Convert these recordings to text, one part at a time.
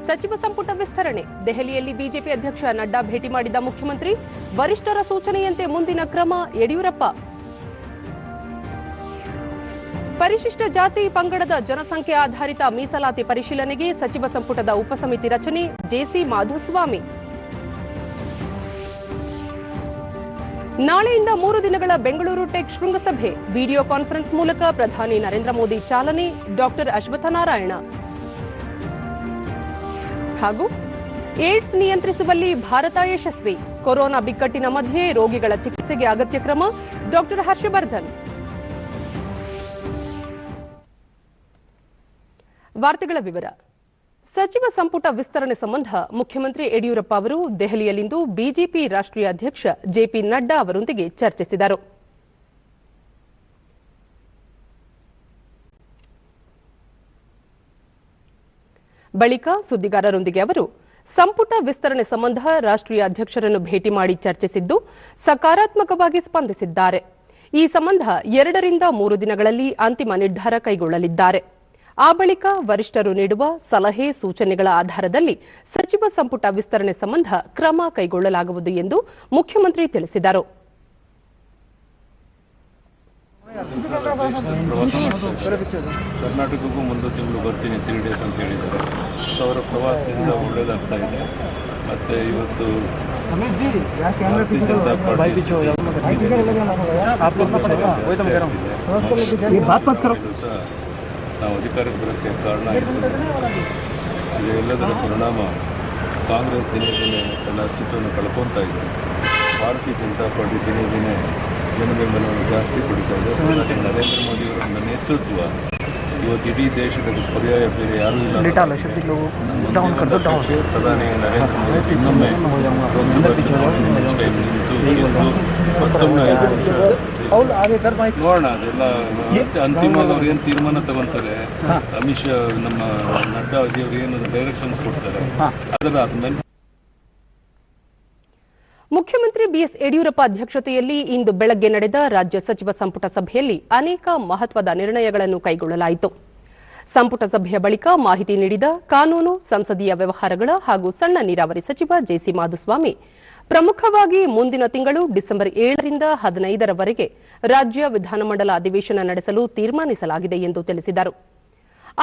ಸಚಿವ ಸಂಪುಟ ವಿಸ್ತರಣೆ. ದೆಹಲಿಯಲ್ಲಿ ಬಿಜೆಪಿ ಅಧ್ಯಕ್ಷ ನಡ್ಡಾ ಭೇಟಿ ಮಾಡಿದ ಮುಖ್ಯಮಂತ್ರಿ. ವರಿಷ್ಠರ ಸೂಚನೆಯಂತೆ ಮುಂದಿನ ಕ್ರಮ ಯಡಿಯೂರಪ್ಪ. ಪರಿಶಿಷ್ಟ ಜಾತಿ ಪಂಗಡದ ಜನಸಂಖ್ಯೆ ಆಧಾರಿತ ಮೀಸಲಾತಿ ಪರಿಶೀಲನೆಗೆ ಸಚಿವ ಸಂಪುಟದ ಉಪಸಮಿತಿ ರಚನೆ. ಜೆಸಿ ಮಾಧುಸ್ವಾಮಿ. ನಾಳೆಯಿಂದ 3 ದಿನಗಳ ಬೆಂಗಳೂರು ಟೆಕ್ ಶೃಂಗಸಭೆ. ವಿಡಿಯೋ ಕಾನ್ಫರೆನ್ಸ್ ಮೂಲಕ ಪ್ರಧಾನಿ ನರೇಂದ್ರ ಮೋದಿ ಚಾಲನೆ. ಡಾಕ್ಟರ್ ಅಶ್ವತ್ಥನಾರಾಯಣ. ಹಾಗೂ ಏಡ್ಸ್ ನಿಯಂತ್ರಿಸುವಲ್ಲಿ ಭಾರತ ಯಶಸ್ವಿ. ಕೊರೋನಾ ಬಿಕ್ಕಟ್ಟಿನ ಮಧ್ಯೆ ರೋಗಿಗಳ ಚಿಕಿತ್ಸೆಗೆ ಅಗತ್ಯ ಕ್ರಮ. ಡಾಕ್ಟರ್ ಹರ್ಷವರ್ಧನ್. ವಾರ್ತೆಗಳ ವಿವರ. ಸಚಿವ ಸಂಪುಟ ವಿಸ್ತರಣೆ ಸಂಬಂಧ ಮುಖ್ಯಮಂತ್ರಿ ಯಡಿಯೂರಪ್ಪ ಅವರು ದೆಹಲಿಯಲ್ಲಿಂದು ಬಿಜೆಪಿ ರಾಷ್ಟ್ರೀಯ ಅಧ್ಯಕ್ಷ ಜೆಪಿ ನಡ್ಡಾ ಅವರೊಂದಿಗೆ ಚರ್ಚಿಸಿದರು. ಬಳಿಕ ಸುದ್ದಿಗಾರರೊಂದಿಗೆ ಅವರು ಸಂಪುಟ ವಿಸ್ತರಣೆ ಸಂಬಂಧ ರಾಷ್ಟ್ರೀಯ ಅಧ್ಯಕ್ಷರನ್ನು ಭೇಟಿ ಮಾಡಿ ಚರ್ಚಿಸಿದ್ದು ಸಕಾರಾತ್ಮಕವಾಗಿ ಸ್ಪಂದಿಸಿದ್ದಾರೆ. ಈ ಸಂಬಂಧ 2 ರಿಂದ 3 ದಿನಗಳಲ್ಲಿ ಅಂತಿಮ ನಿರ್ಧಾರ ಕೈಗೊಳ್ಳಲಿದ್ದಾರೆ. ಆ ಬಳಿಕ ವರಿಷ್ಠರು ನೀಡುವ ಸಲಹೆ ಸೂಚನೆಗಳ ಆಧಾರದಲ್ಲಿ ಸಚಿವ ಸಂಪುಟ ವಿಸ್ತರಣೆ ಸಂಬಂಧ ಕ್ರಮ ಕೈಗೊಳ್ಳಲಾಗುವುದು ಎಂದು ಮುಖ್ಯಮಂತ್ರಿ ತಿಳಿಸಿದರು. ಕರ್ನಾಟಕಕ್ಕೂ ಮುಂದೆ ತಿಂಗಳು ಬರ್ತೀನಿ 3 ಡೇಸ್ ಅಂತ ಹೇಳಿದ್ದಾರೆ. ಅವರ ಪ್ರವಾಸದಿಂದ ಒಳ್ಳೆಯದಾಗ್ತಾ ಇದೆ. ಮತ್ತೆ ಇವತ್ತು ಭಾರತೀಯ ಜನತಾ ಪಾರ್ಟಿ ನಾವು ಅಧಿಕಾರಕ್ಕೆ ಬರೋಕ್ಕೆ ಕಾರಣ ಇದೆಲ್ಲದರ ಪರಿಣಾಮ ಕಾಂಗ್ರೆಸ್ ದಿನೇ ದಿನೇ ತನ್ನ ಅಸ್ತಿತ್ವವನ್ನು ಕಳ್ಕೊತಾ ಇದೆ. ಭಾರತೀಯ ಜನತಾ ಪಾರ್ಟಿ ದಿನೇ ದಿನೇ ಜನಬೆಂಬಲವನ್ನು ಜಾಸ್ತಿ ಪಡಿತಾ ಇದೆ. ನರೇಂದ್ರ ಮೋದಿಯವರ ನೇತೃತ್ವ ಇವತ್ತು ಇಡೀ ದೇಶದ ಪರ್ಯಾಯ ಬೇರೆ ಯಾರೂ ಇಲ್ಲ. ಪ್ರಧಾನಿ ನರೇಂದ್ರ ಮೋದಿ ಇನ್ನೊಮ್ಮೆ ನೋಡೋಣ. ಅದೆಲ್ಲ ಅಂತಿಮವಾಗಿ ಅವ್ರು ಏನು ತೀರ್ಮಾನ ತಗೊಂತಾರೆ, ಅಮಿತ್ ಶಾ ನಮ್ಮ ನಡ್ಡಾ ಅವರು ಏನು ಡೈರೆಕ್ಷನ್ ಕೊಡ್ತಾರೆ ಅದರ ಆದ್ಮೇಲೆ. ಮುಖ್ಯಮಂತ್ರಿ ಬಿಎಸ್ ಯಡಿಯೂರಪ್ಪ ಅಧ್ಯಕ್ಷತೆಯಲ್ಲಿ ಇಂದು ಬೆಳಗ್ಗೆ ನಡೆದ ರಾಜ್ಯ ಸಚಿವ ಸಂಪುಟ ಸಭೆಯಲ್ಲಿ ಅನೇಕ ಮಹತ್ವದ ನಿರ್ಣಯಗಳನ್ನು ಕೈಗೊಳ್ಳಲಾಯಿತು. ಸಂಪುಟ ಸಭೆಯ ಬಳಿಕ ಮಾಹಿತಿ ನೀಡಿದ ಕಾನೂನು, ಸಂಸದೀಯ ವ್ಯವಹಾರಗಳ ಹಾಗೂ ಸಣ್ಣ ನೀರಾವರಿ ಸಚಿವ ಜೆಸಿ ಮಾಧುಸ್ವಾಮಿ, ಪ್ರಮುಖವಾಗಿ ಮುಂದಿನ ತಿಂಗಳು ಡಿಸೆಂಬರ್ 7 ರಿಂದ 15 ರವರೆಗೆ ರಾಜ್ಯ ವಿಧಾನಮಂಡಲ ಅಧಿವೇಶನ ನಡೆಸಲು ತೀರ್ಮಾನಿಸಲಾಗಿದೆ ಎಂದು ತಿಳಿಸಿದರು.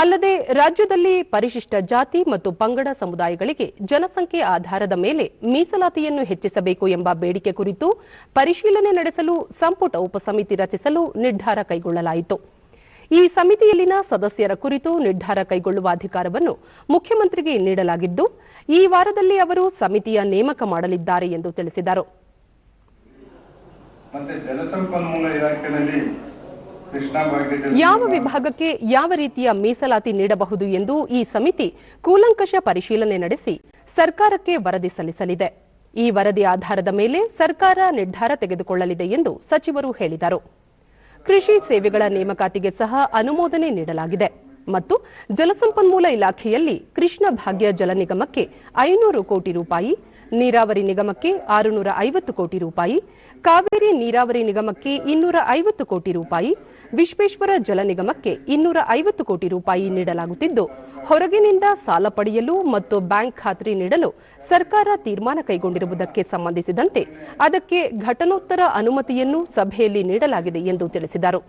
ಅಲ್ಲದೆ ರಾಜ್ಯದಲ್ಲಿ ಪರಿಶಿಷ್ಟ ಜಾತಿ ಮತ್ತು ಪಂಗಡ ಸಮುದಾಯಗಳಿಗೆ ಜನಸಂಖ್ಯೆ ಆಧಾರದ ಮೇಲೆ ಮೀಸಲಾತಿಯನ್ನು ಹೆಚ್ಚಿಸಬೇಕು ಎಂಬ ಬೇಡಿಕೆ ಕುರಿತು ಪರಿಶೀಲನೆ ನಡೆಸಲು ಸಂಪುಟ ಉಪಸಮಿತಿ ರಚಿಸಲು ನಿರ್ಧಾರ ಕೈಗೊಳ್ಳಲಾಯಿತು. ಈ ಸಮಿತಿಯಲ್ಲಿನ ಸದಸ್ಯರ ಕುರಿತು ನಿರ್ಧಾರ ಕೈಗೊಳ್ಳುವ ಅಧಿಕಾರವನ್ನು ಮುಖ್ಯಮಂತ್ರಿಗೆ ನೀಡಲಾಗಿದ್ದು, ಈ ವಾರದಲ್ಲಿ ಅವರು ಸಮಿತಿಯ ನೇಮಕ ಮಾಡಲಿದ್ದಾರೆ ಎಂದು ತಿಳಿಸಿದರು. ಜಲಸಂಪನ್ಮೂಲ ಇಲಾಖೆಯಲ್ಲಿ ಯಾವ ವಿಭಾಗಕ್ಕೆ ಯಾವ ರೀತಿಯ ಮೀಸಲಾತಿ ನೀಡಬಹುದು ಎಂದು ಈ ಸಮಿತಿ ಕೂಲಂಕಷ ಪರಿಶೀಲನೆ ನಡೆಸಿ ಸರ್ಕಾರಕ್ಕೆ ವರದಿ ಸಲ್ಲಿಸಲಿದೆ. ಈ ವರದಿ ಆಧಾರದ ಮೇಲೆ ಸರ್ಕಾರ ನಿರ್ಧಾರ ತೆಗೆದುಕೊಳ್ಳಲಿದೆ ಎಂದು ಸಚಿವರು ಹೇಳಿದರು. ಕೃಷಿ ಸೇವೆಗಳ ನೇಮಕಾತಿಗೆ ಸಹ ಅನುಮೋದನೆ ನೀಡಲಾಗಿದೆ ಮತ್ತು ಜಲಸಂಪನ್ಮೂಲ ಇಲಾಖೆಯಲ್ಲಿ ಕೃಷ್ಣ ಭಾಗ್ಯ ಜಲ ನಿಗಮಕ್ಕೆ 500 ಕೋಟಿ ರೂಪಾಯಿ, ನೀರಾವರಿ ನಿಗಮಕ್ಕೆ 650 ಕೋಟಿ ರೂಪಾಯಿ, ಕಾವೇರಿ ನೀರಾವರಿ ನಿಗಮಕ್ಕೆ 250 ಕೋಟಿ ರೂಪಾಯಿ, ವಿಶ್ವೇಶ್ವರ ಜಲ ನಿಗಮಕ್ಕೆ 250 ಕೋಟಿ ರೂಪಾಯಿ ನೀಡಲಾಗುತ್ತಿದ್ದು, ಹೊರಗಿನಿಂದ ಸಾಲ ಪಡೆಯಲು ಮತ್ತು ಬ್ಯಾಂಕ್ ಖಾತ್ರಿ ನೀಡಲು ಸರ್ಕಾರ ತೀರ್ಮಾನ ಕೈಗೊಂಡಿರುವುದಕ್ಕೆ ಸಂಬಂಧಿಸಿದಂತೆ ಅದಕ್ಕೆ ಘಟನೋತ್ತರ ಅನುಮತಿಯನ್ನು ಸಭೆಯಲ್ಲಿ ನೀಡಲಾಗಿದೆ ಎಂದು ತಿಳಿಸಿದರು.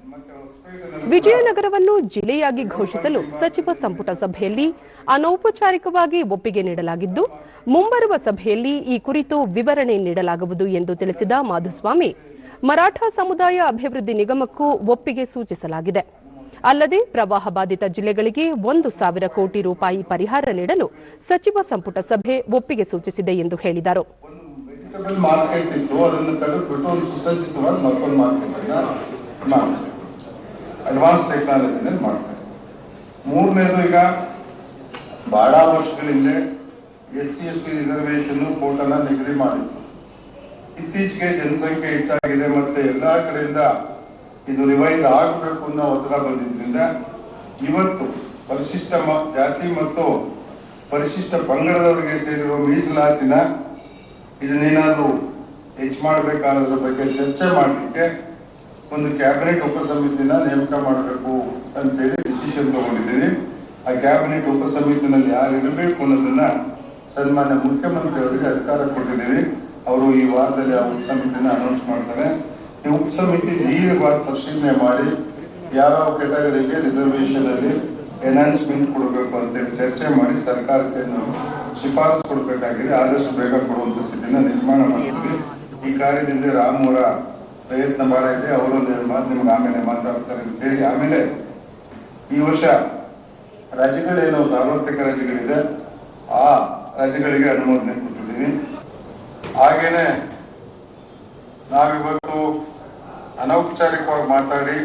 ವಿಜಯನಗರವನ್ನು ಜಿಲ್ಲೆಯಾಗಿ ಘೋಷಿಸಲು ಸಚಿವ ಸಂಪುಟ ಸಭೆಯಲ್ಲಿ ಅನೌಪಚಾರಿಕವಾಗಿ ಒಪ್ಪಿಗೆ ನೀಡಲಾಗಿದ್ದು, ಮುಂಬರುವ ಸಭೆಯಲ್ಲಿ ಈ ಕುರಿತು ವಿವರಣೆ ನೀಡಲಾಗುವುದು ಎಂದು ತಿಳಿಸಿದ ಮಾಧುಸ್ವಾಮಿ, ಮರಾಠ ಸಮುದಾಯ ಅಭಿವೃದ್ಧಿ ನಿಗಮಕ್ಕೂ ಒಪ್ಪಿಗೆ ಸೂಚಿಸಲಾಗಿದೆ. ಅಲ್ಲದೆ ಪ್ರವಾಹ ಬಾಧಿತ ಜಿಲ್ಲೆಗಳಿಗೆ 1,000 ಕೋಟಿ ರೂಪಾಯಿ ಪರಿಹಾರ ನೀಡಲು ಸಚಿವ ಸಂಪುಟ ಸಭೆ ಒಪ್ಪಿಗೆ ಸೂಚಿಸಿದೆ ಎಂದು ಹೇಳಿದರು. ಅಡ್ವಾನ್ಸ್ ಟೆಕ್ನಾಲಜಿನಲ್ಲಿ ಮಾಡ್ತಾರೆ. ಮೂರನೇದು, ಈಗ ಬಹಳ ವರ್ಷಗಳಿಂದ SC/ST ರಿಸರ್ವೇಶನ್ ಕೋಟನ್ನ ನಿಗದಿ ಮಾಡಿತ್ತು. ಇತ್ತೀಚೆಗೆ ಜನಸಂಖ್ಯೆ ಹೆಚ್ಚಾಗಿದೆ ಮತ್ತೆ ಎಲ್ಲಾ ಕಡೆಯಿಂದ ಇದು ರಿವೈಸ್ ಆಗಬೇಕು ಅನ್ನೋ ಒತ್ತಡ ಬಂದಿದ್ರಿಂದ ಇವತ್ತು ಪರಿಶಿಷ್ಟ ಜಾತಿ ಮತ್ತು ಪರಿಶಿಷ್ಟ ಪಂಗಡದವರಿಗೆ ಸೇರಿರುವ ಮೀಸಲಾತಿನ ಇದನ್ನೇನಾದ್ರೂ ಹೆಚ್ಚು ಮಾಡಬೇಕಾದ್ರ ಬಗ್ಗೆ ಚರ್ಚೆ ಮಾಡಲಿಕ್ಕೆ ಒಂದು ಕ್ಯಾಬಿನೆಟ್ ಉಪಸಮಿತಿನ ನೇಮಕ ಮಾಡಬೇಕು ಅಂತೇಳಿ ಡಿಸಿಷನ್ ತಗೊಂಡಿದ್ದೀನಿ. ಆ ಕ್ಯಾಬಿನೆಟ್ ಉಪಸಮಿತಿನಲ್ಲಿ ಯಾರು ಇರಬೇಕು ಅನ್ನೋದನ್ನ ಸನ್ಮಾನ್ಯ ಮುಖ್ಯಮಂತ್ರಿ ಅವರಿಗೆ ಅಧಿಕಾರ ಕೊಟ್ಟಿದ್ದೀವಿ. ಅವರು ಈ ವಾರದಲ್ಲಿ ಆ ಉಪಸಮಿತಿನ ಅನೌನ್ಸ್ ಮಾಡ್ತಾರೆ. ಈ ಉಪಸಮಿತಿ ಧೀರ್ಘವಾಗಿ ಪರಿಶೀಲನೆ ಮಾಡಿ ಯಾವ ಕೆಟಗರಿಗೆ ರಿಸರ್ವೇಶನ್ ಅಲ್ಲಿ ಎನ್ಹಾನ್ಸ್ಮೆಂಟ್ ಕೊಡಬೇಕು ಅಂತೇಳಿ ಚರ್ಚೆ ಮಾಡಿ ಸರ್ಕಾರಕ್ಕೆ ನಾವು ಶಿಫಾರಸು ಕೊಡಬೇಕಾಗಿದೆ. ಆದಷ್ಟು ಬೇಗ ಕೊಡುವಂತ ಸ್ಥಿತಿನ ನಿರ್ಮಾಣ ಮಾಡ್ತೀವಿ. ಈ ಕಾರ್ಯದಿಂದ ರಾಮೂರ ಪ್ರಯತ್ನ ಬಹಳ ಇದೆ. ಅವರೊಂದು ಮಾತು ನಿಮ್ಗೆ ಆಮೇಲೆ ಮಾತಾಡ್ತಾರೆ ಅಂತ ಹೇಳಿ, ಆಮೇಲೆ ಈ ವರ್ಷ ರಜೆಗಳೇನು ಸಾರ್ವತ್ರಿಕ ರಜೆಗಳಿದೆ ಆ ರಜೆಗಳಿಗೆ ಅನುಮೋದನೆ ಕೊಟ್ಟಿದ್ದೀವಿ. ಹಾಗೇನೆ ನಾವಿವತ್ತು ಅನೌಪಚಾರಿಕವಾಗಿ ಮಾತಾಡಿ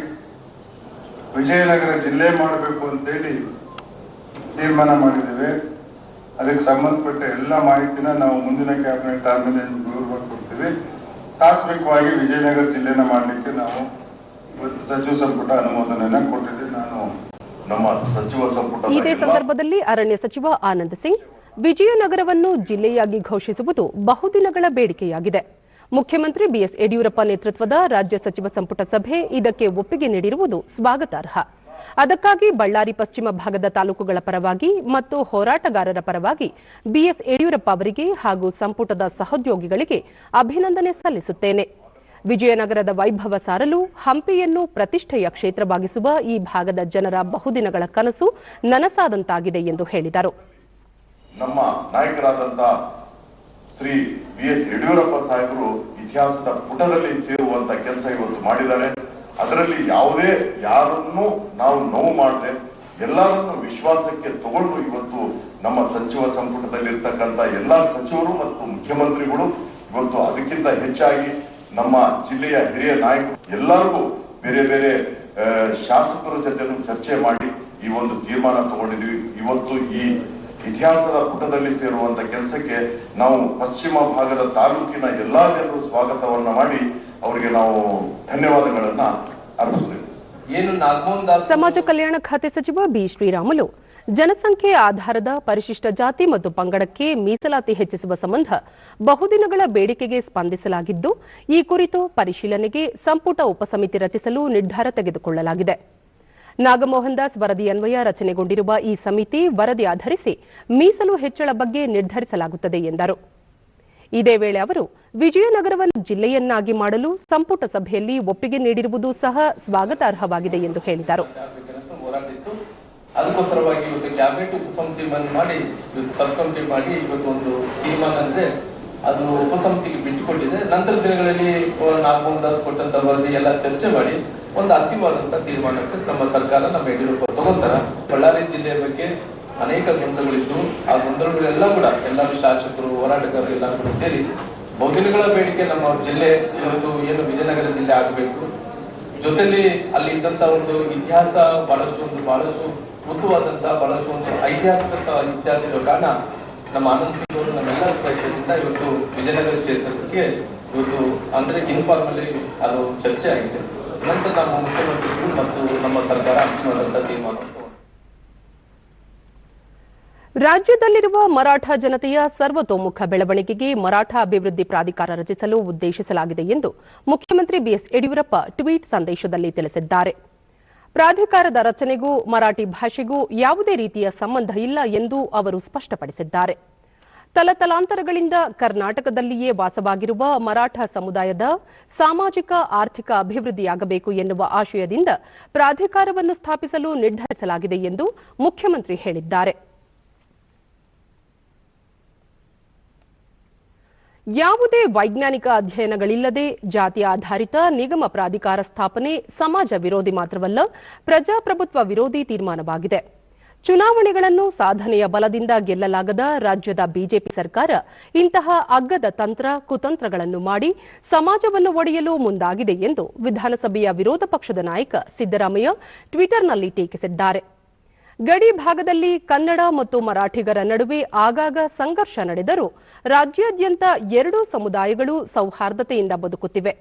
ವಿಜಯನಗರ ಜಿಲ್ಲೆ ಮಾಡಬೇಕು ಅಂತೇಳಿ ತೀರ್ಮಾನ ಮಾಡಿದ್ದೇವೆ. ಅದಕ್ಕೆ ಸಂಬಂಧಪಟ್ಟ ಎಲ್ಲ ಮಾಹಿತಿನ ನಾವು ಮುಂದಿನ ಕ್ಯಾಬಿನೆಟ್ ಆದ್ಮೇಲೆ ವಿವರವಾಗಿ ಕೊಡ್ತೀವಿ. ತಾತ್ವಿಕವಾಗಿ ವಿಜಯನಗರ ಜಿಲ್ಲೆನ ಮಾಡಲಿಕ್ಕೆ ನಾವು ಇವತ್ತು ಸಚಿವ ಸಂಪುಟ ಅನುಮೋದನೆಯನ್ನ ಕೊಟ್ಟಿದ್ದೀವಿ. ನಾನು ನಮ್ಮ ಸಚಿವ ಸಂಪುಟ ಇದೇ ಸಂದರ್ಭದಲ್ಲಿ ಅರಣ್ಯ ಸಚಿವ ಆನಂದ್ ಸಿಂಗ್ ವಿಜಯನಗರವನ್ನು ಜಿಲ್ಲೆಯಾಗಿ ಘೋಷಿಸುವುದು ಬಹುದಿನಗಳ ಬೇಡಿಕೆಯಾಗಿದೆ. ಮುಖ್ಯಮಂತ್ರಿ ಬಿಎಸ್ ಯಡಿಯೂರಪ್ಪ ನೇತೃತ್ವದ ರಾಜ್ಯ ಸಚಿವ ಸಂಪುಟ ಸಭೆ ಇದಕ್ಕೆ ಒಪ್ಪಿಗೆ ನೀಡಿರುವುದು ಸ್ವಾಗತಾರ್ಹ. ಅದಕ್ಕಾಗಿ ಬಳ್ಳಾರಿ ಪಶ್ಚಿಮ ಭಾಗದ ತಾಲೂಕುಗಳ ಪರವಾಗಿ ಮತ್ತು ಹೋರಾಟಗಾರರ ಪರವಾಗಿ ಬಿಎಸ್ ಯಡಿಯೂರಪ್ಪ ಅವರಿಗೆ ಹಾಗೂ ಸಂಪುಟದ ಸಹೋದ್ಯೋಗಿಗಳಿಗೆ ಅಭಿನಂದನೆ ಸಲ್ಲಿಸುತ್ತೇನೆ. ವಿಜಯನಗರದ ವೈಭವ ಸಾರಲು ಹಂಪಿಯನ್ನು ಪ್ರತಿಷ್ಠೆಯ ಕ್ಷೇತ್ರವಾಗಿಸುವ ಈ ಭಾಗದ ಜನರ ಬಹುದಿನಗಳ ಕನಸು ನನಸಾದಂತಾಗಿದೆ ಎಂದು ಹೇಳಿದರು. ನಮ್ಮ ನಾಯಕರಾದಂತ ಶ್ರೀ ಬಿಎಸ್ ಯಡಿಯೂರಪ್ಪ ಸಾಹೇಬರು ಇತಿಹಾಸದ ಪುಟದಲ್ಲಿ ಸೇರುವಂತ ಕೆಲಸ ಇವತ್ತು ಮಾಡಿದ್ದಾರೆ. ಅದರಲ್ಲಿ ಯಾವುದೇ ಯಾರನ್ನು ನಾವು ನೋವು ಮಾಡದೆ ಎಲ್ಲರನ್ನು ವಿಶ್ವಾಸಕ್ಕೆ ತಗೊಂಡು ಇವತ್ತು ನಮ್ಮ ಸಚಿವ ಸಂಪುಟದಲ್ಲಿರ್ತಕ್ಕಂಥ ಎಲ್ಲಾ ಸಚಿವರು ಮತ್ತು ಮುಖ್ಯಮಂತ್ರಿಗಳು ಇವತ್ತು ಅದಕ್ಕಿಂತ ಹೆಚ್ಚಾಗಿ ನಮ್ಮ ಜಿಲ್ಲೆಯ ಹಿರಿಯ ನಾಯಕರು ಎಲ್ಲರಿಗೂ ಬೇರೆ ಬೇರೆ ಶಾಸಕರ ಜೊತೆನೂ ಚರ್ಚೆ ಮಾಡಿ ಈ ಒಂದು ತೀರ್ಮಾನ ತಗೊಂಡಿದ್ವಿ. ಇವತ್ತು ಈ ಇತಿಹಾಸದ ಪುಟದಲ್ಲಿ ಸೇರುವಂತ ಕೆಲಸಕ್ಕೆ ನಾವು ಪಶ್ಚಿಮ ಭಾಗದ ತಾಲೂಕಿನ ಎಲ್ಲಾ ಜನರು ಸ್ವಾಗತವನ್ನ ಮಾಡಿ ಅವರಿಗೆ ನಾವು ಧನ್ಯವಾದಗಳನ್ನ ಅರ್ಪಿಸ್ತೇವೆ. ಸಮಾಜ ಕಲ್ಯಾಣ ಖಾತೆ ಸಚಿವ ಬಿ ಶ್ರೀರಾಮುಲು ಜನಸಂಖ್ಯೆ ಆಧಾರದ ಪರಿಶಿಷ್ಟ ಜಾತಿ ಮತ್ತು ಪಂಗಡಕ್ಕೆ ಮೀಸಲಾತಿ ಹೆಚ್ಚಿಸುವ ಸಂಬಂಧ ಬಹುದಿನಗಳ ಬೇಡಿಕೆಗೆ ಸ್ಪಂದಿಸಲಾಗಿದ್ದು, ಈ ಕುರಿತು ಪರಿಶೀಲನೆಗೆ ಸಂಪುಟ ಉಪಸಮಿತಿ ರಚಿಸಲು ನಿರ್ಧಾರ ತೆಗೆದುಕೊಳ್ಳಲಾಗಿದೆ. ನಾಗಮೋಹನ್ ದಾಸ್ ವರದಿಯನ್ವಯ ರಚನೆಗೊಂಡಿರುವ ಈ ಸಮಿತಿ ವರದಿ ಆಧರಿಸಿ ಮೀಸಲು ಹೆಚ್ಚಳ ಬಗ್ಗೆ ನಿರ್ಧರಿಸಲಾಗುತ್ತದೆ ಎಂದರು. ಇದೇ ವೇಳೆ ಅವರು ವಿಜಯನಗರವನ್ನು ಜಿಲ್ಲೆಯನ್ನಾಗಿ ಮಾಡಲು ಸಂಪುಟ ಸಭೆಯಲ್ಲಿ ಒಪ್ಪಿಗೆ ನೀಡಿರುವುದು ಸಹ ಸ್ವಾಗತಾರ್ಹವಾಗಿದೆ ಎಂದು ಹೇಳಿದರು. ಅದಕ್ಕೋಸ್ಕರವಾಗಿ ಇವತ್ತು ಕ್ಯಾಬಿನೆಟ್ ಉಪಸಮಿತಿ ಮಾಡಿ ಸಬ್ ಕಮಿಟಿ ಮಾಡಿ ಇವತ್ತು ಒಂದು ತೀರ್ಮಾನ ಅಂದ್ರೆ ಅದು ಉಪಸಮಿತಿಗೆ ಬಿಟ್ಟುಕೊಟ್ಟಿದೆ. ನಂತರ ದಿನಗಳಲ್ಲಿ ನಾಗಮೋಹನ್ ದಾಸ್ ಕೊಟ್ಟಂತ ವರದಿ ಎಲ್ಲ ಚರ್ಚೆ ಮಾಡಿ ಒಂದು ಅಂತಿಮವಾದಂತಹ ತೀರ್ಮಾನಕ್ಕೆ ನಮ್ಮ ಸರ್ಕಾರ ನಮ್ಮ ಯಡಿಯೂರಪ್ಪ ತಗೊಂತಾರ. ಬಳ್ಳಾರಿ ಜಿಲ್ಲೆಯ ಬಗ್ಗೆ ಅನೇಕ ಗೊಂದಲಗಳಿದ್ದು ಆ ಗೊಂದಲಗಳೆಲ್ಲ ಕೂಡ ಎಲ್ಲರೂ ಶಾಸಕರು ಹೋರಾಟಗಾರರು ಎಲ್ಲ ಕೂಡ ಸೇರಿ ಬಹುದಿನಗಳ ಬೇಡಿಕೆ ನಮ್ಮ ಜಿಲ್ಲೆ ಇವತ್ತು ಏನು ವಿಜಯನಗರ ಜಿಲ್ಲೆ ಆಗಬೇಕು. ಜೊತೆಲಿ ಅಲ್ಲಿ ಇದ್ದಂತ ಒಂದು ಇತಿಹಾಸ ಬಹಳಷ್ಟು ಉತ್ತಮವಾದಂತಹ ಬಹಳಷ್ಟು ಒಂದು ಐತಿಹಾಸಿಕ ಇತಿಹಾಸದ ಕಾರಣ ನಮ್ಮ ಆನಂದ್ ಸಿಂಗ್ ಅವರು ನಮ್ಮೆಲ್ಲರ ಪ್ರಯತ್ನದಿಂದ ಇವತ್ತು ವಿಜಯನಗರ ಕ್ಷೇತ್ರಕ್ಕೆ ಇವತ್ತು ಅಂದ್ರೆ ಇನ್ಫಾರ್ಮಲಿ ಅದು ಚರ್ಚೆ ಆಗಿದೆ. ನಂತರ ನಮ್ಮ ಮುಖ್ಯಮಂತ್ರಿಗಳು ಮತ್ತು ನಮ್ಮ ಸರ್ಕಾರ ಅಂತಿಮವಾದಂತಹ ತೀರ್ಮಾನ. ರಾಜ್ಯದಲ್ಲಿರುವ ಮರಾಠ ಜನತೆಯ ಸರ್ವತೋಮುಖ ಬೆಳವಣಿಗೆಗೆ ಮರಾಠ ಅಭಿವೃದ್ಧಿ ಪ್ರಾಧಿಕಾರ ರಚಿಸಲು ಉದ್ದೇಶಿಸಲಾಗಿದೆ ಎಂದು ಮುಖ್ಯಮಂತ್ರಿ ಬಿಎಸ್ ಯಡಿಯೂರಪ್ಪ ಟ್ವೀಟ್ ಸಂದೇಶದಲ್ಲಿ ತಿಳಿಸಿದ್ದಾರೆ. ಪ್ರಾಧಿಕಾರದ ರಚನೆಗೂ ಮರಾಠಿ ಭಾಷೆಗೂ ಯಾವುದೇ ರೀತಿಯ ಸಂಬಂಧ ಇಲ್ಲ ಎಂದು ಅವರು ಸ್ಪಷ್ಟಪಡಿಸಿದ್ದಾರೆ. ತಲತಲಾಂತರಗಳಿಂದ ಕರ್ನಾಟಕದಲ್ಲಿಯೇ ವಾಸವಾಗಿರುವ ಮರಾಠ ಸಮುದಾಯದ ಸಾಮಾಜಿಕ ಆರ್ಥಿಕ ಅಭಿವೃದ್ಧಿಯಾಗಬೇಕು ಎನ್ನುವ ಆಶಯದಿಂದ ಪ್ರಾಧಿಕಾರವನ್ನು ಸ್ಥಾಪಿಸಲು ನಿರ್ಧರಿಸಲಾಗಿದೆ ಎಂದು ಮುಖ್ಯಮಂತ್ರಿ ಹೇಳಿದ್ದಾರೆ. ಯಾವುದೇ ವೈಜ್ಞಾನಿಕ ಅಧ್ಯಯನಗಳಿಲ್ಲದೆ ಜಾತಿ ಆಧಾರಿತ ನಿಗಮ ಪ್ರಾಧಿಕಾರ ಸ್ಥಾಪನೆ ಸಮಾಜ ವಿರೋಧಿ ಮಾತ್ರವಲ್ಲ, ಪ್ರಜಾಪ್ರಭುತ್ವ ವಿರೋಧಿ ತೀರ್ಮಾನವಾಗಿದೆ. ಚುನಾವಣೆಗಳನ್ನು ಸಾಧನೆಯ ಬಲದಿಂದ ಗೆಲ್ಲಲಾಗದ ರಾಜ್ಯದ ಬಿಜೆಪಿ ಸರ್ಕಾರ ಇಂತಹ ಅಗ್ಗದ ತಂತ್ರ ಕುತಂತ್ರಗಳನ್ನು ಮಾಡಿ ಸಮಾಜವನ್ನು ಒಡೆಯಲು ಮುಂದಾಗಿದೆ ಎಂದು ವಿಧಾನಸಭೆಯ ವಿರೋಧ ಪಕ್ಷದ ನಾಯಕ ಸಿದ್ದರಾಮಯ್ಯ ಟ್ವಿಟರ್ನಲ್ಲಿ ಟೀಕಿಸಿದ್ದಾರೆ. ಗಡಿ ಭಾಗದಲ್ಲಿ ಕನ್ನಡ ಮತ್ತು ಮರಾಠಿಗರ ನಡುವೆ ಆಗಾಗ ಸಂಘರ್ಷ ನಡೆದರೂ ರಾಜ್ಯಾದ್ಯಂತ ಎರಡೂ ಸಮುದಾಯಗಳು ಸೌಹಾರ್ದತೆಯಿಂದ ಬದುಕುತ್ತಿವೆ.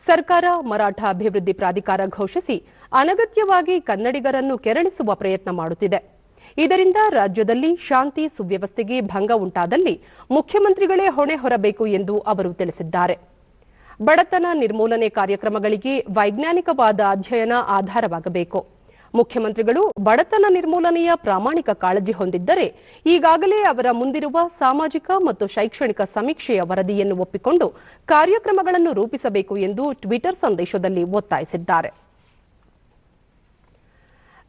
ಸರ್ಕಾರ ಮರಾಠ ಅಭಿವೃದ್ಧಿ ಪ್ರಾಧಿಕಾರ ಘೋಷಿಸಿ ಅನಗತ್ಯವಾಗಿ ಕನ್ನಡಿಗರನ್ನು ಕೆರಳಿಸುವ ಪ್ರಯತ್ನ ಮಾಡುತ್ತಿದೆ. ಇದರಿಂದ ರಾಜ್ಯದಲ್ಲಿ ಶಾಂತಿ ಸುವ್ಯವಸ್ಥೆಗೆ ಭಂಗ ಉಂಟಾದಲ್ಲಿ ಮುಖ್ಯಮಂತ್ರಿಗಳೇ ಹೊಣೆ ಹೊರಬೇಕು ಎಂದು ಅವರು ತಿಳಿಸಿದ್ದಾರೆ. ಬಡತನ ನಿರ್ಮೂಲನೆ ಕಾರ್ಯಕ್ರಮಗಳಿಗೆ ವೈಜ್ಞಾನಿಕವಾದ ಅಧ್ಯಯನ ಆಧಾರವಾಗಬೇಕು. ಮುಖ್ಯಮಂತ್ರಿಗಳು ಬಡತನ ನಿರ್ಮೂಲನೆಯ ಪ್ರಾಮಾಣಿಕ ಕಾಳಜಿ ಹೊಂದಿದ್ದರೆ ಈಗಾಗಲೇ ಅವರ ಮುಂದಿರುವ ಸಾಮಾಜಿಕ ಮತ್ತು ಶೈಕ್ಷಣಿಕ ಸಮೀಕ್ಷೆಯ ವರದಿಯನ್ನು ಒಪ್ಪಿಕೊಂಡು ಕಾರ್ಯಕ್ರಮಗಳನ್ನು ರೂಪಿಸಬೇಕು ಎಂದು ಟ್ವಿಟರ್ ಸಂದೇಶದಲ್ಲಿ ಒತ್ತಾಯಿಸಿದ್ದಾರೆ.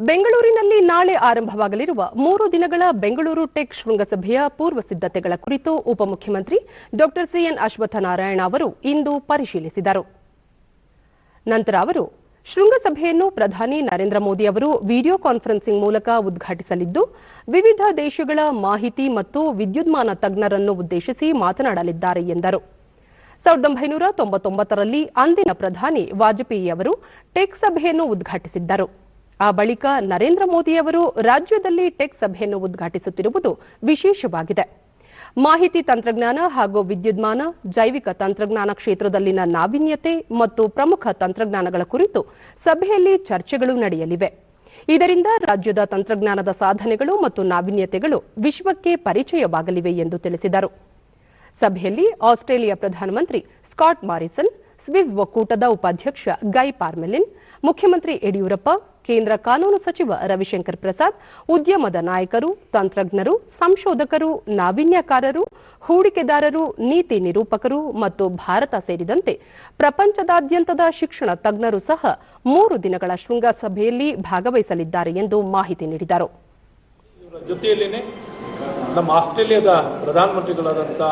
ಬೆಂಗಳೂರಿನಲ್ಲಿ ನಾಳೆ ಆರಂಭವಾಗಲಿರುವ 3 ದಿನಗಳ ಬೆಂಗಳೂರು ಟೆಕ್ ಶೃಂಗಸಭೆಯ ಪೂರ್ವ ಸಿದ್ಧತೆಗಳ ಕುರಿತು ಉಪಮುಖ್ಯಮಂತ್ರಿ ಡಾ ಸಿಎನ್ ಅಶ್ವತ್ಥನಾರಾಯಣ ಅವರು ಇಂದು ಪರಿಶೀಲಿಸಿದರು. ನಂತರ ಅವರು ಶೃಂಗಸಭೆಯನ್ನು ಪ್ರಧಾನಿ ನರೇಂದ್ರ ಮೋದಿ ಅವರು ವಿಡಿಯೋ ಕಾನ್ಫರೆನ್ಸಿಂಗ್ ಮೂಲಕ ಉದ್ಘಾಟಿಸಲಿದ್ದು, ವಿವಿಧ ದೇಶಗಳ ಮಾಹಿತಿ ಮತ್ತು ವಿದ್ಯುನ್ಮಾನ ತಜ್ಞರನ್ನು ಉದ್ದೇಶಿಸಿ ಮಾತನಾಡಲಿದ್ದಾರೆ ಎಂದರು. 1999ರಲ್ಲಿ ಅಂದಿನ ಪ್ರಧಾನಿ ವಾಜಪೇಯಿ ಅವರು ಟೆಕ್ ಸಭೆಯನ್ನು ಉದ್ಘಾಟಿಸಿದ್ದರು. ಆ ಬಳಿಕ ನರೇಂದ್ರ ಮೋದಿ ಅವರು ರಾಜ್ಯದಲ್ಲಿ ಟೆಕ್ ಸಭೆಯನ್ನು ಉದ್ಘಾಟಿಸುತ್ತಿರುವುದು ವಿಶೇಷವಾಗಿದೆ. ಮಾಹಿತಿ ತಂತ್ರಜ್ಞಾನ ಹಾಗೂ ವಿದ್ಯುನ್ಮಾನ, ಜೈವಿಕ ತಂತ್ರಜ್ಞಾನ ಕ್ಷೇತ್ರದಲ್ಲಿನ ನಾವೀನ್ಯತೆ ಮತ್ತು ಪ್ರಮುಖ ತಂತ್ರಜ್ಞಾನಗಳ ಕುರಿತು ಸಭೆಯಲ್ಲಿ ಚರ್ಚೆಗಳು ನಡೆಯಲಿವೆ. ಇದರಿಂದ ರಾಜ್ಯದ ತಂತ್ರಜ್ಞಾನದ ಸಾಧನೆಗಳು ಮತ್ತು ನಾವೀನ್ಯತೆಗಳು ವಿಶ್ವಕ್ಕೆ ಪರಿಚಯವಾಗಲಿವೆ ಎಂದು ತಿಳಿಸಿದರು. ಸಭೆಯಲ್ಲಿ ಆಸ್ಟ್ರೇಲಿಯಾ ಪ್ರಧಾನಮಂತ್ರಿ ಸ್ಕಾಟ್ ಮಾರಿಸನ್, ಸ್ವಿಸ್ ಒಕ್ಕೂಟದ ಉಪಾಧ್ಯಕ್ಷ ಗೈ ಪಾರ್ಮೆಲಿನ್, ಮುಖ್ಯಮಂತ್ರಿ ಯಡಿಯೂರಪ್ಪ, ಕೇಂದ್ರ ಕಾನೂನು ಸಚಿವ ರವಿಶಂಕರ್ ಪ್ರಸಾದ್, ಉದ್ಯಮದ ನಾಯಕರು, ತಂತ್ರಜ್ಞರು, ಸಂಶೋಧಕರು, ನಾವೀನ್ಯಕಾರರು, ಹೂಡಿಕೆದಾರರು, ನೀತಿ ನಿರೂಪಕರು ಮತ್ತು ಭಾರತ ಸೇರಿದಂತೆ ಪ್ರಪಂಚದಾದ್ಯಂತದ ಶಿಕ್ಷಣ ತಜ್ಞರು ಸಹ 3 ದಿನಗಳ ಶೃಂಗಸಭೆಯಲ್ಲಿ ಭಾಗವಹಿಸಲಿದ್ದಾರೆ ಎಂದು ಮಾಹಿತಿ ನೀಡಿದರು. ಜೊತೆಯಲ್ಲಿನೇ ನಮ್ಮ ಆಸ್ಟ್ರೇಲಿಯಾದ ಪ್ರಧಾನಮಂತ್ರಿಗಳಾದಂಥ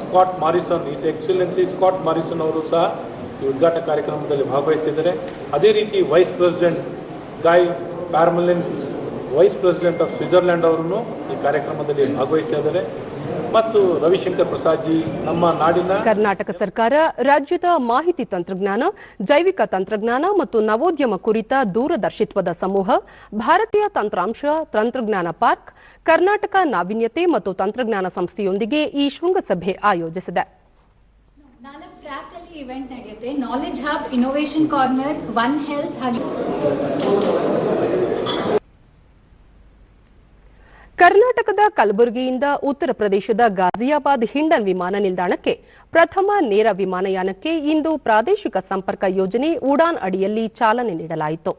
Scott Morrison, his excellency Scott Morrison ಅವರು ಸಹ ಈ ಉದ್ಘಾಟನಾ ಕಾರ್ಯಕ್ರಮದಲ್ಲಿ ಭಾಗವಹಿಸಿದ್ದಾರೆ. ಅದೇ ರೀತಿ vice president Guy Parmelin, vice president of Switzerland ಅವರನ್ನು ಈ ಕಾರ್ಯಕ್ರಮದಲ್ಲಿ ಭಾಗವಹಿಸ್ತಾ ಇದ್ದಾರೆ. ಮತ್ತು ರವಿಶಂಕರ್ ಪ್ರಸಾದ್ ಜಿ, ನಮ್ಮ ನಾಡಿನ ಕರ್ನಾಟಕ ಸರ್ಕಾರ ರಾಜ್ಯದ ಮಾಹಿತಿ ತಂತ್ರಜ್ಞಾನ, ಜೈವಿಕ ತಂತ್ರಜ್ಞಾನ ಮತ್ತು ನವೋದ್ಯಮ ಕುರಿತ ದೂರದರ್ಶಿತ್ವದ ಸಮೂಹ, ಭಾರತೀಯ ತಂತ್ರಾಂಶ ತಂತ್ರಜ್ಞಾನ ಪಾರ್ಕ್, ಕರ್ನಾಟಕ ನಾವೀನ್ಯತೆ ಮತ್ತು ತಂತ್ರಜ್ಞಾನ ಸಂಸ್ಥೆಯೊಂದಿಗೆ ಈ ಶೃಂಗಸಭೆ ಆಯೋಜಿಸಿದೆ. ನಾಲ್ಕು ಟ್ರ್ಯಾಕ್ ಅಲ್ಲಿ ಇವೆಂಟ್ ನಡೆಯುತ್ತೆ. Knowledge hub, innovation corner, one health ಹಾಗೆ ಕರ್ನಾಟಕದ ಕಲಬುರಗಿಯಿಂದ ಉತ್ತರ ಪ್ರದೇಶದ ಗಾಜಿಯಾಬಾದ್ ಹಿಂಡನ್ ವಿಮಾನ ನಿಲ್ದಾಣಕ್ಕೆ ಪ್ರಥಮ ನೇರ ವಿಮಾನಯಾನಕ್ಕೆ ಇಂದು ಪ್ರಾದೇಶಿಕ ಸಂಪರ್ಕ ಯೋಜನೆ ಉಡಾನ್ ಅಡಿಯಲ್ಲಿ ಚಾಲನೆ ನೀಡಲಾಯಿತು.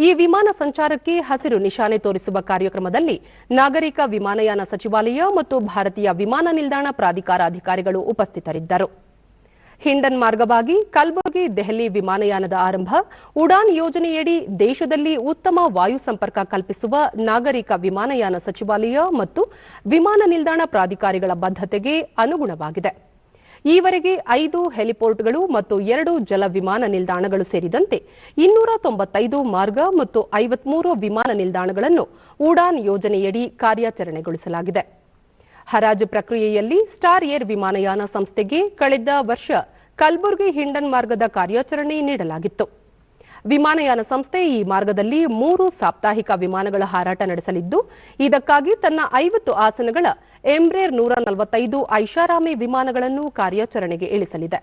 ಈ ವಿಮಾನ ಸಂಚಾರಕ್ಕೆ ಹಸಿರು ನಿಶಾನೆ ತೋರಿಸುವ ಕಾರ್ಯಕ್ರಮದಲ್ಲಿ ನಾಗರಿಕ ವಿಮಾನಯಾನ ಸಚಿವಾಲಯ ಮತ್ತು ಭಾರತೀಯ ವಿಮಾನ ನಿಲ್ದಾಣ ಪ್ರಾಧಿಕಾರ ಅಧಿಕಾರಿಗಳು ಉಪಸ್ಥಿತರಿದ್ದರು. ಹಿಂಡನ್ ಮಾರ್ಗವಾಗಿ ಕಲಬುರಗಿ ದೆಹಲಿ ವಿಮಾನಯಾನದ ಆರಂಭ ಉಡಾನ್ ಯೋಜನೆಯಡಿ ದೇಶದಲ್ಲಿ ಉತ್ತಮ ವಾಯು ಸಂಪರ್ಕ ಕಲ್ಪಿಸುವ ನಾಗರಿಕ ವಿಮಾನಯಾನ ಸಚಿವಾಲಯ ಮತ್ತು ವಿಮಾನ ನಿಲ್ದಾಣ ಪ್ರಾಧಿಕಾರಿಗಳ ಬದ್ಧತೆಗೆ ಅನುಗುಣವಾಗಿದೆ. ಈವರೆಗೆ 5 ಹೆಲಿಪೋರ್ಟ್ಗಳು ಮತ್ತು 2 ಜಲ ವಿಮಾನ ನಿಲ್ದಾಣಗಳು ಸೇರಿದಂತೆ 295 ಮಾರ್ಗ ಮತ್ತು 53 ವಿಮಾನ ನಿಲ್ದಾಣಗಳನ್ನು ಉಡಾನ್ ಯೋಜನೆಯಡಿ ಕಾರ್ಯಾಚರಣೆಗೊಳಿಸಲಾಗಿದೆ. ಹರಾಜು ಪ್ರಕ್ರಿಯೆಯಲ್ಲಿ ಸ್ಟಾರ್ ಏರ್ ವಿಮಾನಯಾನ ಸಂಸ್ಥೆಗೆ ಕಳೆದ ವರ್ಷ ಕಲಬುರಗಿ ಹಿಂಡನ್ ಮಾರ್ಗದ ಕಾರ್ಯಾಚರಣೆ ನೀಡಲಾಗಿತ್ತು. ವಿಮಾನಯಾನ ಸಂಸ್ಥೆ ಈ ಮಾರ್ಗದಲ್ಲಿ 3 ಸಾಪ್ತಾಹಿಕ ವಿಮಾನಗಳ ಹಾರಾಟ ನಡೆಸಲಿದ್ದು, ಇದಕ್ಕಾಗಿ ತನ್ನ 50 ಆಸನಗಳ ಎಂಬ್ರೇರ್ 145 ಐಷಾರಾಮಿ ವಿಮಾನಗಳನ್ನು ಕಾರ್ಯಾಚರಣೆಗೆ ಇಳಿಸಲಿದೆ.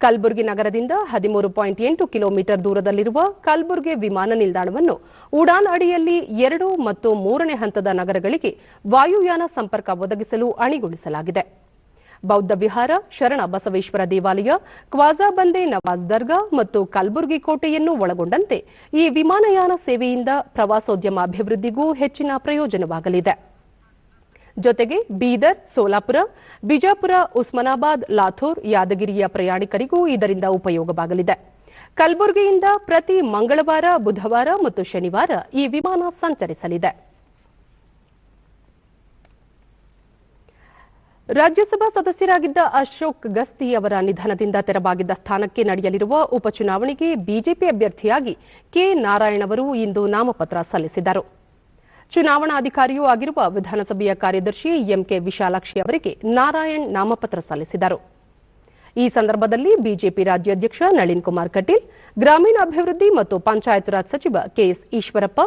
ಕಲಬುರಗಿ ನಗರದಿಂದ 13.8 ಕಿಲೋಮೀಟರ್ ದೂರದಲ್ಲಿರುವ ಕಲಬುರಗಿ ವಿಮಾನ ನಿಲ್ದಾಣವನ್ನು ಉಡಾನ್ ಅಡಿಯಲ್ಲಿ 2 ಮತ್ತು 3ನೇ ಹಂತದ ನಗರಗಳಿಗೆ ವಾಯುಯಾನ ಸಂಪರ್ಕ ಒದಗಿಸಲು ಅಣಿಗೊಳಿಸಲಾಗಿದೆ. ಬೌದ್ಧ ವಿಹಾರ, ಶರಣ ಬಸವೇಶ್ವರ ದೇವಾಲಯ, ಕ್ವಾಜಾಬಂದೆ ನವಾಜ್ ದರ್ಗಾ ಮತ್ತು ಕಲಬುರಗಿ ಕೋಟೆಯನ್ನು ಒಳಗೊಂಡಂತೆ ಈ ವಿಮಾನಯಾನ ಸೇವೆಯಿಂದ ಪ್ರವಾಸೋದ್ಯಮ ಅಭಿವೃದ್ಧಿಗೂ ಹೆಚ್ಚಿನ ಪ್ರಯೋಜನವಾಗಲಿದೆ. ಜೊತೆಗೆ ಬೀದರ್, ಸೋಲಾಪುರ, ಬಿಜಾಪುರ, ಉಸ್ಮಾನಾಬಾದ್, ಲಾಥೂರ್, ಯಾದಗಿರಿಯ ಪ್ರಯಾಣಿಕರಿಗೂ ಇದರಿಂದ ಉಪಯೋಗವಾಗಲಿದೆ. ಕಲಬುರಗಿಯಿಂದ ಪ್ರತಿ ಮಂಗಳವಾರ, ಬುಧವಾರ ಮತ್ತು ಶನಿವಾರ ಈ ವಿಮಾನ ಸಂಚರಿಸಲಿದೆ. ರಾಜ್ಯಸಭಾ ಸದಸ್ಯರಾಗಿದ್ದ ಅಶೋಕ್ ಗಸ್ತಿ ಅವರ ನಿಧನದಿಂದ ತೆರವಾಗಿದ್ದ ಸ್ಥಾನಕ್ಕೆ ನಡೆಯಲಿರುವ ಉಪಚುನಾವಣೆಗೆ ಬಿಜೆಪಿ ಅಭ್ಯರ್ಥಿಯಾಗಿ ಕೆ ನಾರಾಯಣ್ ಅವರು ಇಂದು ನಾಮಪತ್ರ ಸಲ್ಲಿಸಿದರು. ಚುನಾವಣಾಧಿಕಾರಿಯೂ ಆಗಿರುವ ವಿಧಾನಸಭೆಯ ಕಾರ್ಯದರ್ಶಿ ಎಂಕೆ ವಿಶಾಲಾಕ್ಷಿ ಅವರಿಗೆ ನಾರಾಯಣ್ ನಾಮಪತ್ರ ಸಲ್ಲಿಸಿದರು. ಈ ಸಂದರ್ಭದಲ್ಲಿ ಬಿಜೆಪಿ ರಾಜ್ಯಾಧ್ಯಕ್ಷ ನಳಿನ್ ಕುಮಾರ್ ಕಟೀಲ್, ಗ್ರಾಮೀಣಾಭಿವೃದ್ಧಿ ಮತ್ತು ಪಂಚಾಯತ್ ರಾಜ್ ಸಚಿವ ಕೆಎಸ್ ಈಶ್ವರಪ್ಪ,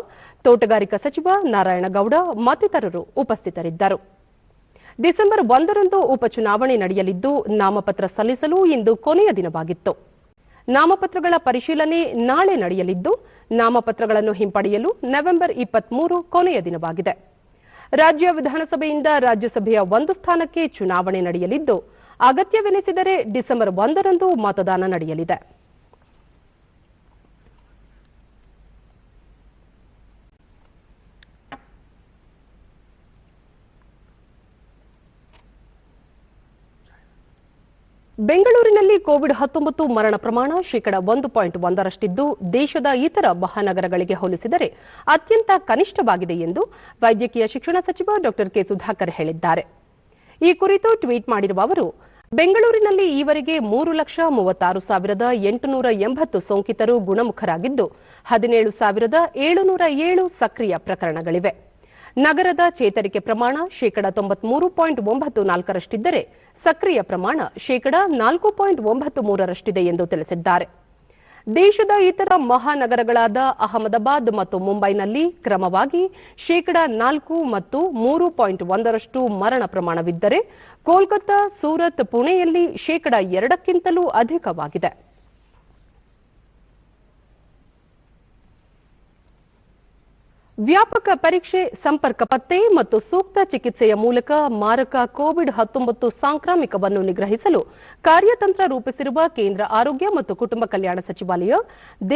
ತೋಟಗಾರಿಕಾ ಸಚಿವ ನಾರಾಯಣಗೌಡ ಮತ್ತಿತರರು ಉಪಸ್ಥಿತರಿದ್ದರು. ಡಿಸೆಂಬರ್ 1ರಂದು ಉಪಚುನಾವಣೆ ನಡೆಯಲಿದ್ದು, ನಾಮಪತ್ರ ಸಲ್ಲಿಸಲು ಇಂದು ಕೊನೆಯ ದಿನವಾಗಿತ್ತು. ನಾಮಪತ್ರಗಳ ಪರಿಶೀಲನೆ ನಾಳೆ ನಡೆಯಲಿದ್ದು, ನಾಮಪತ್ರಗಳನ್ನು ಹಿಂಪಡೆಯಲು ನವೆಂಬರ್ 23 ಕೊನೆಯ ದಿನವಾಗಿದೆ. ರಾಜ್ಯ ವಿಧಾನಸಭೆಯಿಂದ ರಾಜ್ಯಸಭೆಯ 1 ಸ್ಥಾನಕ್ಕೆ ಚುನಾವಣೆ ನಡೆಯಲಿದ್ದು, ಅಗತ್ಯವೆನಿಸಿದರೆ ಡಿಸೆಂಬರ್ 1ರಂದು ಮತದಾನ ನಡೆಯಲಿದೆ. ಬೆಂಗಳೂರಿನಲ್ಲಿ ಕೋವಿಡ್-19 ಮರಣ ಪ್ರಮಾಣ ಶೇಕಡ 1.1ರಷ್ಟಿದ್ದು ದೇಶದ ಇತರ ಮಹಾನಗರಗಳಿಗೆ ಹೋಲಿಸಿದರೆ ಅತ್ಯಂತ ಕನಿಷ್ಠವಾಗಿದೆ ಎಂದು ವೈದ್ಯಕೀಯ ಶಿಕ್ಷಣ ಸಚಿವ ಡಾ ಕೆ ಸುಧಾಕರ್ ಹೇಳಿದ್ದಾರೆ. ಈ ಕುರಿತು ಟ್ವೀಟ್ ಮಾಡಿರುವ ಅವರು, ಬೆಂಗಳೂರಿನಲ್ಲಿ ಈವರೆಗೆ 3,36,880 ಸೋಂಕಿತರು ಗುಣಮುಖರಾಗಿದ್ದು 17,707 ಸಕ್ರಿಯ ಪ್ರಕರಣಗಳಿವೆ. ನಗರದ ಚೇತರಿಕೆ ಪ್ರಮಾಣ ಶೇಕಡ 93.94ರಷ್ಟಿದ್ದರೆ ಸಕ್ರಿಯ ಪ್ರಮಾಣ ಶೇಕಡ 4.93ರಷ್ಟಿದೆ ಎಂದು ತಿಳಿಸಿದ್ದಾರೆ. ದೇಶದ ಇತರ ಮಹಾನಗರಗಳಾದ ಅಹಮದಾಬಾದ್ ಮತ್ತು ಮುಂಬೈನಲ್ಲಿ ಕ್ರಮವಾಗಿ ಶೇಕಡ 4 ಮತ್ತು 3.1ರಷ್ಟು ಮರಣ ಪ್ರಮಾಣವಿದ್ದರೆ ಕೋಲ್ಕತ್ತಾ, ಸೂರತ್, ಪುಣೆಯಲ್ಲಿ ಶೇಕಡ 2ಕ್ಕಿಂತಲೂ ಅಧಿಕವಾಗಿದೆ. ವ್ಯಾಪಕ ಪರೀಕ್ಷೆ, ಸಂಪರ್ಕ ಪತ್ತೆ ಮತ್ತು ಸೂಕ್ತ ಚಿಕಿತ್ಸೆಯ ಮೂಲಕ ಮಾರಕ ಕೋವಿಡ್-19 ಸಾಂಕ್ರಾಮಿಕವನ್ನು ನಿಗ್ರಹಿಸಲು ಕಾರ್ಯತಂತ್ರ ರೂಪಿಸಿರುವ ಕೇಂದ್ರ ಆರೋಗ್ಯ ಮತ್ತು ಕುಟುಂಬ ಕಲ್ಯಾಣ ಸಚಿವಾಲಯ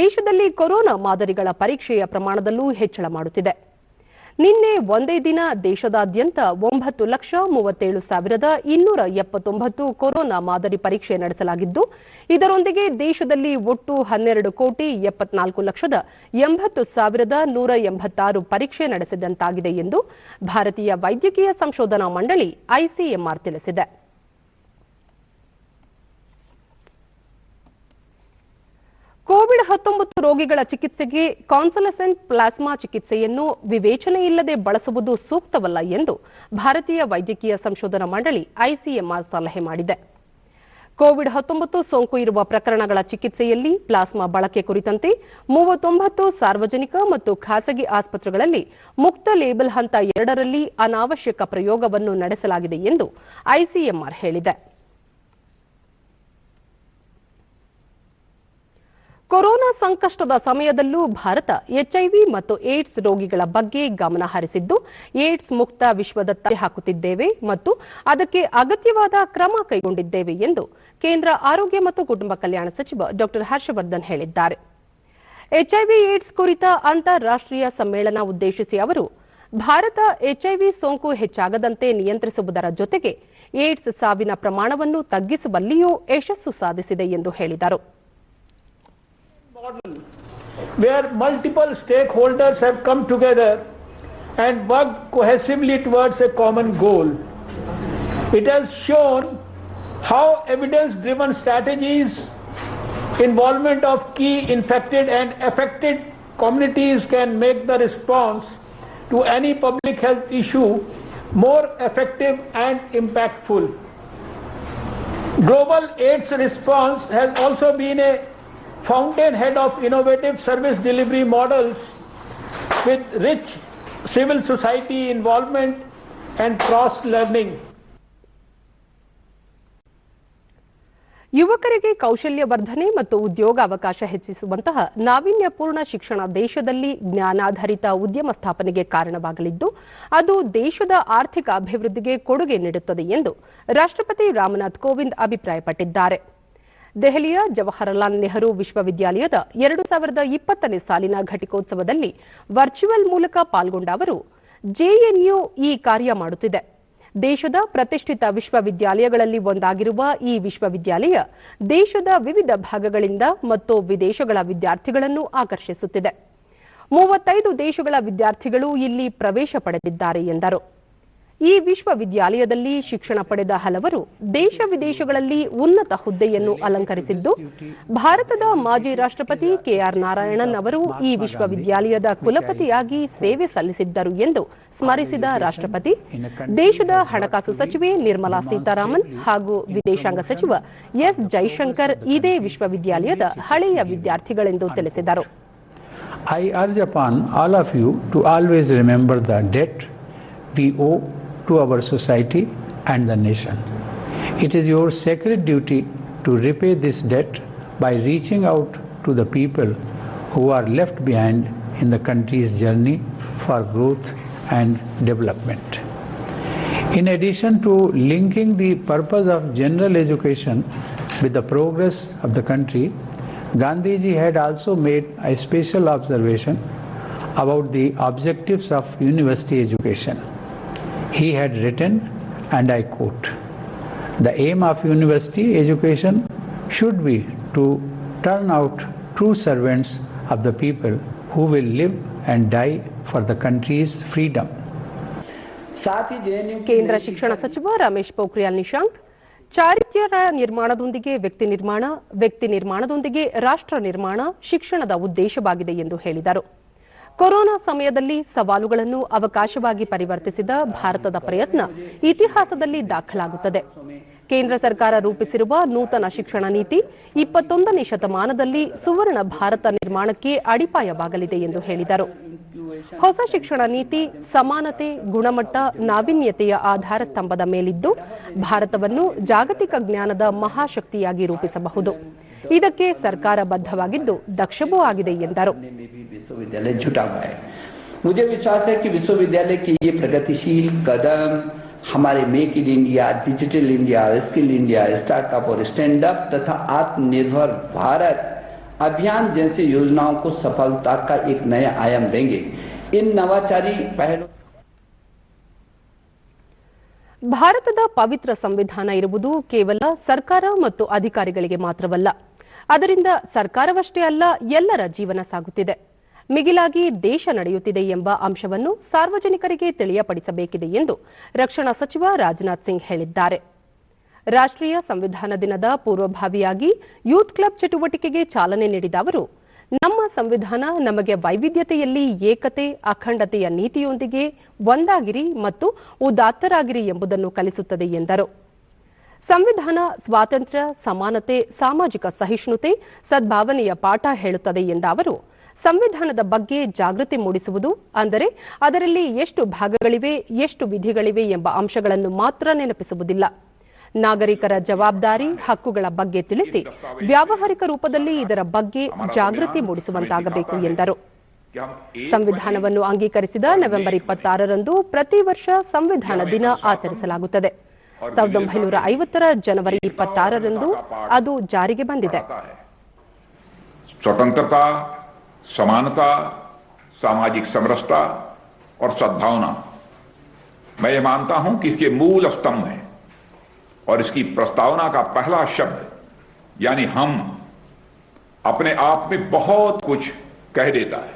ದೇಶದಲ್ಲಿ ಕೊರೋನಾ ಮಾದರಿಗಳ ಪರೀಕ್ಷೆಯ ಪ್ರಮಾಣದಲ್ಲೂ ಹೆಚ್ಚಳ ಮಾಡುತ್ತಿದೆ. ನಿನ್ನೆ ಒಂದೇ ದಿನ ದೇಶದಾದ್ಯಂತ 9,37,279 ಕೊರೋನಾ ಮಾದರಿ ಪರೀಕ್ಷೆ ನಡೆಸಲಾಗಿದ್ದು, ಇದರೊಂದಿಗೆ ದೇಶದಲ್ಲಿ ಒಟ್ಟು 12,74,80,186 ಪರೀಕ್ಷೆ ನಡೆಸಿದಂತಾಗಿದೆ ಎಂದು ಭಾರತೀಯ ವೈದ್ಯಕೀಯ ಸಂಶೋಧನಾ ಮಂಡಳಿ ಐಸಿಎಂಆರ್ ತಿಳಿಸಿದೆ. ಕೋವಿಡ್-19 ರೋಗಿಗಳ ಚಿಕಿತ್ಸೆಗೆ ಕಾನ್ಸಲಸೆಂಟ್ ಪ್ಲಾಸ್ಮಾ ಚಿಕಿತ್ಸೆಯನ್ನು ವಿವೇಚನೆಯಿಲ್ಲದೆ ಬಳಸುವುದು ಸೂಕ್ತವಲ್ಲ ಎಂದು ಭಾರತೀಯ ವೈದ್ಯಕೀಯ ಸಂಶೋಧನಾ ಮಂಡಳಿ ಐಸಿಎಂಆರ್ ಸಲಹೆ ಮಾಡಿದೆ. ಕೋವಿಡ್-19 ಸೋಂಕು ಇರುವ ಪ್ರಕರಣಗಳ ಚಿಕಿತ್ಸೆಯಲ್ಲಿ ಪ್ಲಾಸ್ಮಾ ಬಳಕೆ ಕುರಿತಂತೆ 39 ಸಾರ್ವಜನಿಕ ಮತ್ತು ಖಾಸಗಿ ಆಸ್ಪತ್ರೆಗಳಲ್ಲಿ ಮುಕ್ತ ಲೇಬಲ್ ಹಂತ 2ರಲ್ಲಿ ಅನಾವಶ್ಯಕ ಪ್ರಯೋಗವನ್ನು ನಡೆಸಲಾಗಿದೆ ಎಂದು ಐಸಿಎಂಆರ್ ಹೇಳಿದೆ. ಕೊರೋನಾ ಸಂಕಷ್ಟದ ಸಮಯದಲ್ಲೂ ಭಾರತ ಎಚ್ಐವಿ ಮತ್ತು ಏಡ್ಸ್ ರೋಗಿಗಳ ಬಗ್ಗೆ ಗಮನ ಹರಿಸಿದ್ದು, ಏಡ್ಸ್ ಮುಕ್ತ ವಿಶ್ವದತ್ತ ಹಾಕುತ್ತಿದ್ದೇವೆ ಮತ್ತು ಅದಕ್ಕೆ ಅಗತ್ಯವಾದ ಕ್ರಮ ಕೈಗೊಂಡಿದ್ದೇವೆ ಎಂದು ಕೇಂದ್ರ ಆರೋಗ್ಯ ಮತ್ತು ಕುಟುಂಬ ಕಲ್ಯಾಣ ಸಚಿವ ಡಾ ಹರ್ಷವರ್ಧನ್ ಹೇಳಿದ್ದಾರೆ. ಎಚ್ಐವಿ ಏಡ್ಸ್ ಕುರಿತ ಅಂತಾರಾಷ್ಟ್ರೀಯ ಸಮ್ಮೇಳನ ಉದ್ದೇಶಿಸಿ ಅವರು, ಭಾರತ ಎಚ್ಐವಿ ಸೋಂಕು ಹೆಚ್ಚಾಗದಂತೆ ನಿಯಂತ್ರಿಸುವುದರ ಜೊತೆಗೆ ಏಡ್ಸ್ ಸಾವಿನ ಪ್ರಮಾಣವನ್ನು ತಗ್ಗಿಸುವಲ್ಲಿಯೂ ಯಶಸ್ಸು ಸಾಧಿಸಿದೆ ಎಂದು ಹೇಳಿದರು. Where multiple stakeholders have come together and worked cohesively towards a common goal. It has shown how evidence-driven strategies, involvement of key infected and affected communities can make the response to any public health issue more effective and impactful. Global AIDS response has also been a fountainhead of innovative service delivery models with rich civil society involvement and cross-learning. ಯುವಕರಿಗೆ ಕೌಶಲ್ಯ ವರ್ಧನೆ ಮತ್ತು ಉದ್ಯೋಗಾವಕಾಶ ಹೆಚ್ಚಿಸುವಂತಹ ನಾವೀನ್ಯಪೂರ್ಣ ಶಿಕ್ಷಣ ದೇಶದಲ್ಲಿ ಜ್ಞಾನಾಧಾರಿತ ಉದ್ಯಮ ಸ್ಥಾಪನೆಗೆ ಕಾರಣವಾಗಲಿದ್ದು, ಅದು ದೇಶದ ಆರ್ಥಿಕ ಅಭಿವೃದ್ಧಿಗೆ ಕೊಡುಗೆ ನೀಡುತ್ತದೆ ಎಂದು ರಾಷ್ಟ್ರಪತಿ ರಾಮನಾಥ್ ಕೋವಿಂದ್ ಅಭಿಪ್ರಾಯಪಟ್ಟಿದ್ದಾರೆ. ದೆಹಲಿಯ ಜವಾಹರಲಾಲ್ ನೆಹರು ವಿಶ್ವವಿದ್ಯಾಲಯದ 2020ನೇ ಸಾಲಿನ ಘಟಿಕೋತ್ಸವದಲ್ಲಿ ವರ್ಚುವಲ್ ಮೂಲಕ ಪಾಲ್ಗೊಂಡ ಅವರು, ಜೆಎನ್ಯು ಈ ಕಾರ್ಯ ಮಾಡುತ್ತಿದೆ. ದೇಶದ ಪ್ರತಿಷ್ಠಿತ ವಿಶ್ವವಿದ್ಯಾಲಯಗಳಲ್ಲಿ ಒಂದಾಗಿರುವ ಈ ವಿಶ್ವವಿದ್ಯಾಲಯ ದೇಶದ ವಿವಿಧ ಭಾಗಗಳಿಂದ ಮತ್ತು ವಿದೇಶಗಳ ವಿದ್ಯಾರ್ಥಿಗಳನ್ನು ಆಕರ್ಷಿಸುತ್ತಿದೆ. 35 ದೇಶಗಳ ವಿದ್ಯಾರ್ಥಿಗಳು ಇಲ್ಲಿ ಪ್ರವೇಶ ಪಡೆದಿದ್ದಾರೆ ಎಂದರು. ಈ ವಿಶ್ವವಿದ್ಯಾಲಯದಲ್ಲಿ ಶಿಕ್ಷಣ ಪಡೆದ ಹಲವರು ದೇಶ ವಿದೇಶಗಳಲ್ಲಿ ಉನ್ನತ ಹುದ್ದೆಯನ್ನು ಅಲಂಕರಿಸಿದ್ದು, ಭಾರತದ ಮಾಜಿ ರಾಷ್ಟ್ರಪತಿ ಕೆಆರ್ ನಾರಾಯಣನ್ ಅವರು ಈ ವಿಶ್ವವಿದ್ಯಾಲಯದ ಕುಲಪತಿಯಾಗಿ ಸೇವೆ ಸಲ್ಲಿಸಿದ್ದರು ಎಂದು ಸ್ಮರಿಸಿದ ರಾಷ್ಟ್ರಪತಿ, ದೇಶದ ಹಣಕಾಸು ಸಚಿವೆ ನಿರ್ಮಲಾ ಸೀತಾರಾಮನ್ ಹಾಗೂ ವಿದೇಶಾಂಗ ಸಚಿವ ಎಸ್ ಜೈಶಂಕರ್ ಇದೇ ವಿಶ್ವವಿದ್ಯಾಲಯದ ಹಳೆಯ ವಿದ್ಯಾರ್ಥಿಗಳೆಂದು ತಿಳಿಸಿದರು. I urge upon all of you to always remember the debt we owe to our society and the nation. It is your sacred duty to repay this debt by reaching out to the people who are left behind in the country's journey for growth and development. In addition to linking the purpose of general education with the progress of the country, Gandhiji had also made a special observation about the objectives of university education. He had written, and I quote, The aim of university education should be to turn out true servants of the people who will live and die for the country's freedom. ಕೇಂದ್ರ ಶಿಕ್ಷಣ ಸಚಿವ ರಮೇಶ್ ಪೋಖ್ರಿಯಾಲ್ ನಿಶಾಂಕ್ ಚಾರಿತ್ರ್ಯ ನಿರ್ಮಾಣದೊಂದಿಗೆ ವ್ಯಕ್ತಿ ನಿರ್ಮಾಣದೊಂದಿಗೆ ರಾಷ್ಟ್ರ ನಿರ್ಮಾಣ ಶಿಕ್ಷಣದ ಉದ್ದೇಶವಾಗಿದೆ ಎಂದು ಹೇಳಿದರು. ಕೊರೋನಾ ಸಮಯದಲ್ಲಿ ಸವಾಲುಗಳನ್ನು ಅವಕಾಶವಾಗಿ ಪರಿವರ್ತಿಸಿದ ಭಾರತದ ಪ್ರಯತ್ನ ಇತಿಹಾಸದಲ್ಲಿ ದಾಖಲಾಗುತ್ತದೆ. ಕೇಂದ್ರ ಸರ್ಕಾರ ರೂಪಿಸಿರುವ ನೂತನ ಶಿಕ್ಷಣ ನೀತಿ 21ನೇ ಶತಮಾನದಲ್ಲಿ ಸುವರ್ಣ ಭಾರತ ನಿರ್ಮಾಣಕ್ಕೆ ಅಡಿಪಾಯವಾಗಲಿದೆ ಎಂದು ಹೇಳಿದರು. ಹೊಸ ಶಿಕ್ಷಣ ನೀತಿ ಸಮಾನತೆ, ಗುಣಮಟ್ಟ, ನಾವೀನ್ಯತೆಯ ಆಧಾರ ಸ್ತಂಭದ ಮೇಲಿದ್ದು ಭಾರತವನ್ನು ಜಾಗತಿಕ ಜ್ಞಾನದ ಮಹಾಶಕ್ತಿಯಾಗಿ ರೂಪಿಸಬಹುದು. ಇದಕ್ಕೆ ಸರ್ಕಾರ ಬದ್ಧವಾಗಿದ್ದು ದಕ್ಷವೂ ಆಗಿದೆ ಎಂದರು. मुझे विश्वास है कि विश्वविद्यालय के ये प्रगतिशील कदम हमारे make in India, digital India, skill India, startup और स्टैंड अप तथा आत्मनिर्भर भारत अभियान जैसी योजनाओं को सफलता का एक नया आयाम देंगे. इन नवाचारी पहलों ಭಾರತದ ಪವಿತ್ರ ಸಂವಿಧಾನ ಇರುವುದು ಕೇವಲ ಸರ್ಕಾರ ಮತ್ತು ಅಧಿಕಾರಿಗಳಿಗೆ ಮಾತ್ರವಲ್ಲ. ಅದರಿಂದ ಸರ್ಕಾರವಷ್ಟೇ ಅಲ್ಲ, ಎಲ್ಲರ ಜೀವನ ಸಾಗುತ್ತಿದೆ, ಮಿಗಿಲಾಗಿ ದೇಶ ನಡೆಯುತ್ತಿದೆ ಎಂಬ ಅಂಶವನ್ನು ಸಾರ್ವಜನಿಕರಿಗೆ ತಿಳಿಯಪಡಿಸಬೇಕಿದೆ ಎಂದು ರಕ್ಷಣಾ ಸಚಿವ ರಾಜನಾಥ್ ಸಿಂಗ್ ಹೇಳಿದ್ದಾರೆ. ರಾಷ್ಟ್ರೀಯ ಸಂವಿಧಾನ ದಿನದ ಪೂರ್ವಭಾವಿಯಾಗಿ ಯೂತ್ ಕ್ಲಬ್ ಚಟುವಟಿಕೆಗೆ ಚಾಲನೆ ನೀಡಿದ ಅವರು, ನಮ್ಮ ಸಂವಿಧಾನ ನಮಗೆ ವೈವಿಧ್ಯತೆಯಲ್ಲಿ ಏಕತೆ, ಅಖಂಡತೆಯ ನೀತಿಯೊಂದಿಗೆ ಒಂದಾಗಿರಿ ಮತ್ತು ಉದಾತ್ತರಾಗಿರಿ ಎಂಬುದನ್ನು ಕಲಿಸುತ್ತದೆ ಎಂದರು. ಸಂವಿಧಾನ ಸ್ವಾತಂತ್ರ್ಯ, ಸಮಾನತೆ, ಸಾಮಾಜಿಕ ಸಹಿಷ್ಣುತೆ, ಸದ್ಭಾವನೆಯ ಪಾಠ ಹೇಳುತ್ತದೆ ಎಂದ ಅವರು, ಸಂವಿಧಾನದ ಬಗ್ಗೆ ಜಾಗೃತಿ ಮೂಡಿಸುವುದು ಅಂದರೆ ಅದರಲ್ಲಿ ಎಷ್ಟು ಭಾಗಗಳಿವೆ, ಎಷ್ಟು ವಿಧಿಗಳಿವೆ ಎಂಬ ಅಂಶಗಳನ್ನು ಮಾತ್ರ ನೆನಪಿಸುವುದಿಲ್ಲ. ನಾಗರಿಕರ ಜವಾಬ್ದಾರಿ, ಹಕ್ಕುಗಳ ಬಗ್ಗೆ ತಿಳಿಸಿ ವ್ಯಾವಹಾರಿಕ ರೂಪದಲ್ಲಿ ಇದರ ಬಗ್ಗೆ ಜಾಗೃತಿ ಮೂಡಿಸುವಂತಾಗಬೇಕು ಎಂದರು. ಸಂವಿಧಾನವನ್ನು ಅಂಗೀಕರಿಸಿದ ನವೆಂಬರ್ 26ರಂದು ಪ್ರತಿ ವರ್ಷ ಸಂವಿಧಾನ ದಿನ ಆಚರಿಸಲಾಗುತ್ತದೆ. 1950ರ ಜನವರಿ 26ರಂದು ಅದು ಜಾರಿಗೆ ಬಂದಿದೆ. स्वतंत्रता, समानता, सामाजिक समरसता और सद्भावना, मैं ये मानता हूं कि इसके मूल स्तंभ हैं और इसकी प्रस्तावना का पहला शब्द यानी हम अपने आप में बहुत कुछ कह देता है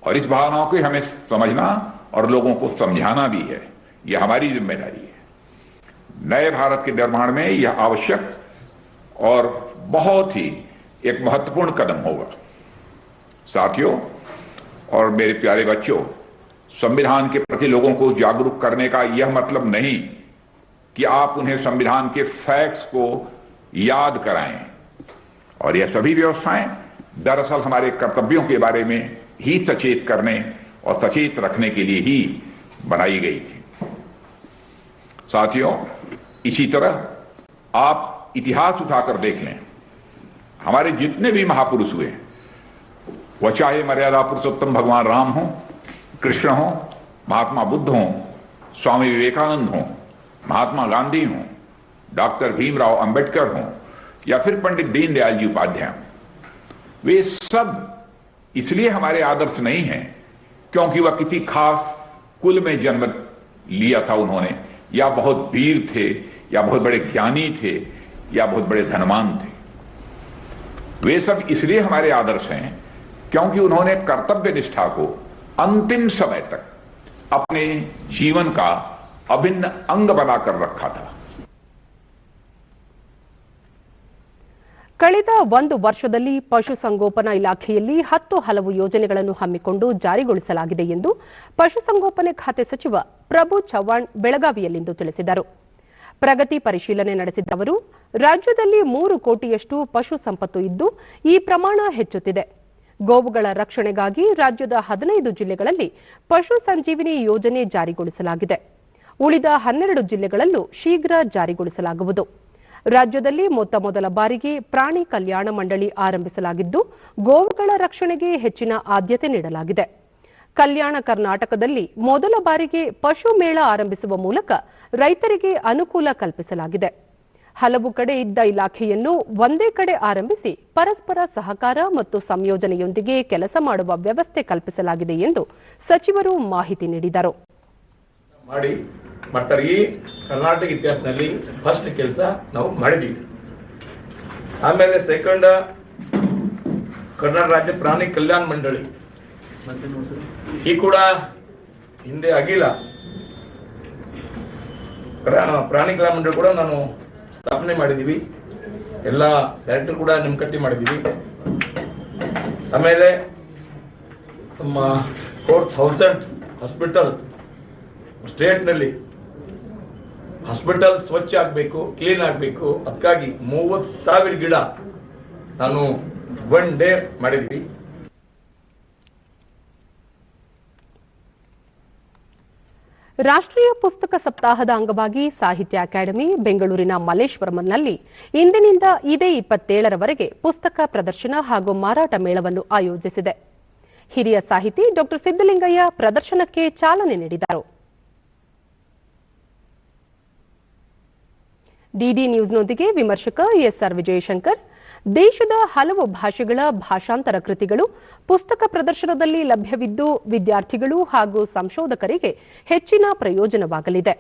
और इस भावनाओं को हमें समझना और लोगों को समझाना भी है. यह हमारी जिम्मेदारी है. नए भारत के निर्माण में यह आवश्यक और बहुत ही एक महत्वपूर्ण कदम होगा. साथियों और मेरे प्यारे बच्चों, संविधान के प्रति लोगों को जागरूक करने का यह मतलब नहीं कि आप उन्हें संविधान के फैक्ट्स को याद कराएं, और यह सभी व्यवस्थाएं दरअसल हमारे कर्तव्यों के बारे में ही सचेत करने और सचेत रखने के लिए ही बनाई गई थी. साथियों, इसी तरह आप इतिहास उठाकर देख लें. हमारे जितने भी महापुरुष हुए, वह चाहे मर्यादा पुरुषोत्तम भगवान राम हो, कृष्ण हो, महात्मा बुद्ध हो, स्वामी विवेकानंद हो, महात्मा गांधी हो, डॉक्टर भीमराव अंबेडकर हो या फिर पंडित दीनदयाल जी उपाध्याय, वे सब इसलिए हमारे आदर्श नहीं हैं क्योंकि वह किसी खास कुल में जन्म लिया था उन्होंने, या बहुत वीर थे, या बहुत बड़े ज्ञानी थे, या बहुत बड़े धनवान थे. वे सब इसलिए हमारे आदर्श हैं क्योंकि उन्होंने कर्तव्य निष्ठा को अंतिम समय तक अपने जीवन का अभिन्न अंग बनाकर रखा था. ಕಳೆದ ಒಂದು ವರ್ಷದಲ್ಲಿ ಪಶುಸಂಗೋಪನಾ ಇಲಾಖೆಯಲ್ಲಿ 10 ಹಲವು ಯೋಜನೆಗಳನ್ನು ಹಮ್ಮಿಕೊಂಡು ಜಾರಿಗೊಳಿಸಲಾಗಿದೆ ಎಂದು ಪಶುಸಂಗೋಪನೆ ಖಾತೆ ಸಚಿವ ಪ್ರಭು ಚವ್ಹಾಣ್ ಬೆಳಗಾವಿಯಲ್ಲಿಂದು ತಿಳಿಸಿದರು. ಪ್ರಗತಿ ಪರಿಶೀಲನೆ ನಡೆಸಿದ ಅವರು, ರಾಜ್ಯದಲ್ಲಿ 3 ಕೋಟಿಯಷ್ಟು ಪಶು ಸಂಪತ್ತು ಇದ್ದು ಈ ಪ್ರಮಾಣ ಹೆಚ್ಚುತ್ತಿದೆ. ಗೋವುಗಳ ರಕ್ಷಣೆಗಾಗಿ ರಾಜ್ಯದ 15 ಜಿಲ್ಲೆಗಳಲ್ಲಿ ಪಶು ಸಂಜೀವಿನಿ ಯೋಜನೆ ಜಾರಿಗೊಳಿಸಲಾಗಿದೆ. ಉಳಿದ 12 ಜಿಲ್ಲೆಗಳಲ್ಲೂ ಶೀಘ್ರ ಜಾರಿಗೊಳಿಸಲಾಗುವುದು. ರಾಜ್ಯದಲ್ಲಿ ಮೊದಲ ಬಾರಿಗೆ ಪ್ರಾಣಿ ಕಲ್ಯಾಣ ಮಂಡಳಿ ಆರಂಭಿಸಲಾಗಿದ್ದು ಗೋವುಗಳ ರಕ್ಷಣೆಗೆ ಹೆಚ್ಚಿನ ಆದ್ಯತೆ ನೀಡಲಾಗಿದೆ. ಕಲ್ಯಾಣ ಕರ್ನಾಟಕದಲ್ಲಿ ಮೊದಲ ಬಾರಿಗೆ ಪಶು ಮೇಳ ಆರಂಭಿಸುವ ಮೂಲಕ ರೈತರಿಗೆ ಅನುಕೂಲ ಕಲ್ಪಿಸಲಾಗಿದೆ. ಹಲವು ಕಡೆ ಇದ್ದ ಇಲಾಖೆಯನ್ನು ಒಂದೇ ಕಡೆ ಆರಂಭಿಸಿ ಪರಸ್ಪರ ಸಹಕಾರ ಮತ್ತು ಸಂಯೋಜನೆಯೊಂದಿಗೆ ಕೆಲಸ ಮಾಡುವ ವ್ಯವಸ್ಥೆ ಕಲ್ಪಿಸಲಾಗಿದೆ ಎಂದು ಸಚಿವರು ಮಾಹಿತಿ ನೀಡಿದರು. ಮಾಡಿ ಮಾಡ್ತಾರೆ. ಈ ಕರ್ನಾಟಕ ಇತಿಹಾಸದಲ್ಲಿ ಫಸ್ಟ್ ಕೆಲಸ ನಾವು ಮಾಡಿದೀವಿ. ಆಮೇಲೆ ಸೆಕೆಂಡ್ ಕರ್ನಾಟಕ ರಾಜ್ಯ ಪ್ರಾಣಿ ಕಲ್ಯಾಣ ಮಂಡಳಿ, ಈ ಕೂಡ ಹಿಂದೆ ಆಗಿಲ್ಲ. ಪ್ರಾಣಿ ಕಲ್ಯಾಣ ಮಂಡಳಿ ಕೂಡ ನಾನು ಸ್ಥಾಪನೆ ಮಾಡಿದೀವಿ. ಎಲ್ಲ ಡೈರೆಕ್ಟರ್ ಕೂಡ ನೇಮಕಾತಿ ಮಾಡಿದೀವಿ. ಆಮೇಲೆ ನಮ್ಮ 4000 ಹಾಸ್ಪಿಟಲ್ ಸ್ಟೇಟ್ನಲ್ಲಿ ಹಾಸ್ಪಿಟಲ್ ಸ್ವಚ್ಛ ಆಗಬೇಕು, ಕ್ಲೀನ್ ಆಗಬೇಕು. ಅದಕ್ಕಾಗಿ 30,000 ಗಿಡ ನಾನು 1 ಡೇ ಮಾಡಿದ್ವಿ. ರಾಷ್ಟ್ರೀಯ ಪುಸ್ತಕ ಸಪ್ತಾಹದ ಅಂಗವಾಗಿ ಸಾಹಿತ್ಯ ಅಕಾಡೆಮಿ ಬೆಂಗಳೂರಿನ ಮಲ್ಲೇಶ್ವರಂನಲ್ಲಿ ಇಂದಿನಿಂದ ಇದೇ 27ರವರೆಗೆ ಪುಸ್ತಕ ಪ್ರದರ್ಶನ ಹಾಗೂ ಮಾರಾಟ ಮೇಳವನ್ನು ಆಯೋಜಿಸಿದೆ. ಹಿರಿಯ ಸಾಹಿತಿ ಡಾ ಸಿದ್ದಲಿಂಗಯ್ಯ ಪ್ರದರ್ಶನಕ್ಕೆ ಚಾಲನೆ ನೀಡಿದರು. ಡಿಡಿ ನ್ಯೂಸ್ನೊಂದಿಗೆ ವಿಮರ್ಶಕ ಎಸ್ಆರ್ ವಿಜಯಶಂಕರ್, ದೇಶದ ಹಲವು ಭಾಷೆಗಳ ಭಾಷಾಂತರ ಕೃತಿಗಳು ಪುಸ್ತಕ ಪ್ರದರ್ಶನದಲ್ಲಿ ಲಭ್ಯವಿದ್ದು ವಿದ್ಯಾರ್ಥಿಗಳು ಹಾಗೂ ಸಂಶೋಧಕರಿಗೆ ಹೆಚ್ಚಿನ ಪ್ರಯೋಜನವಾಗಲಿದೆ.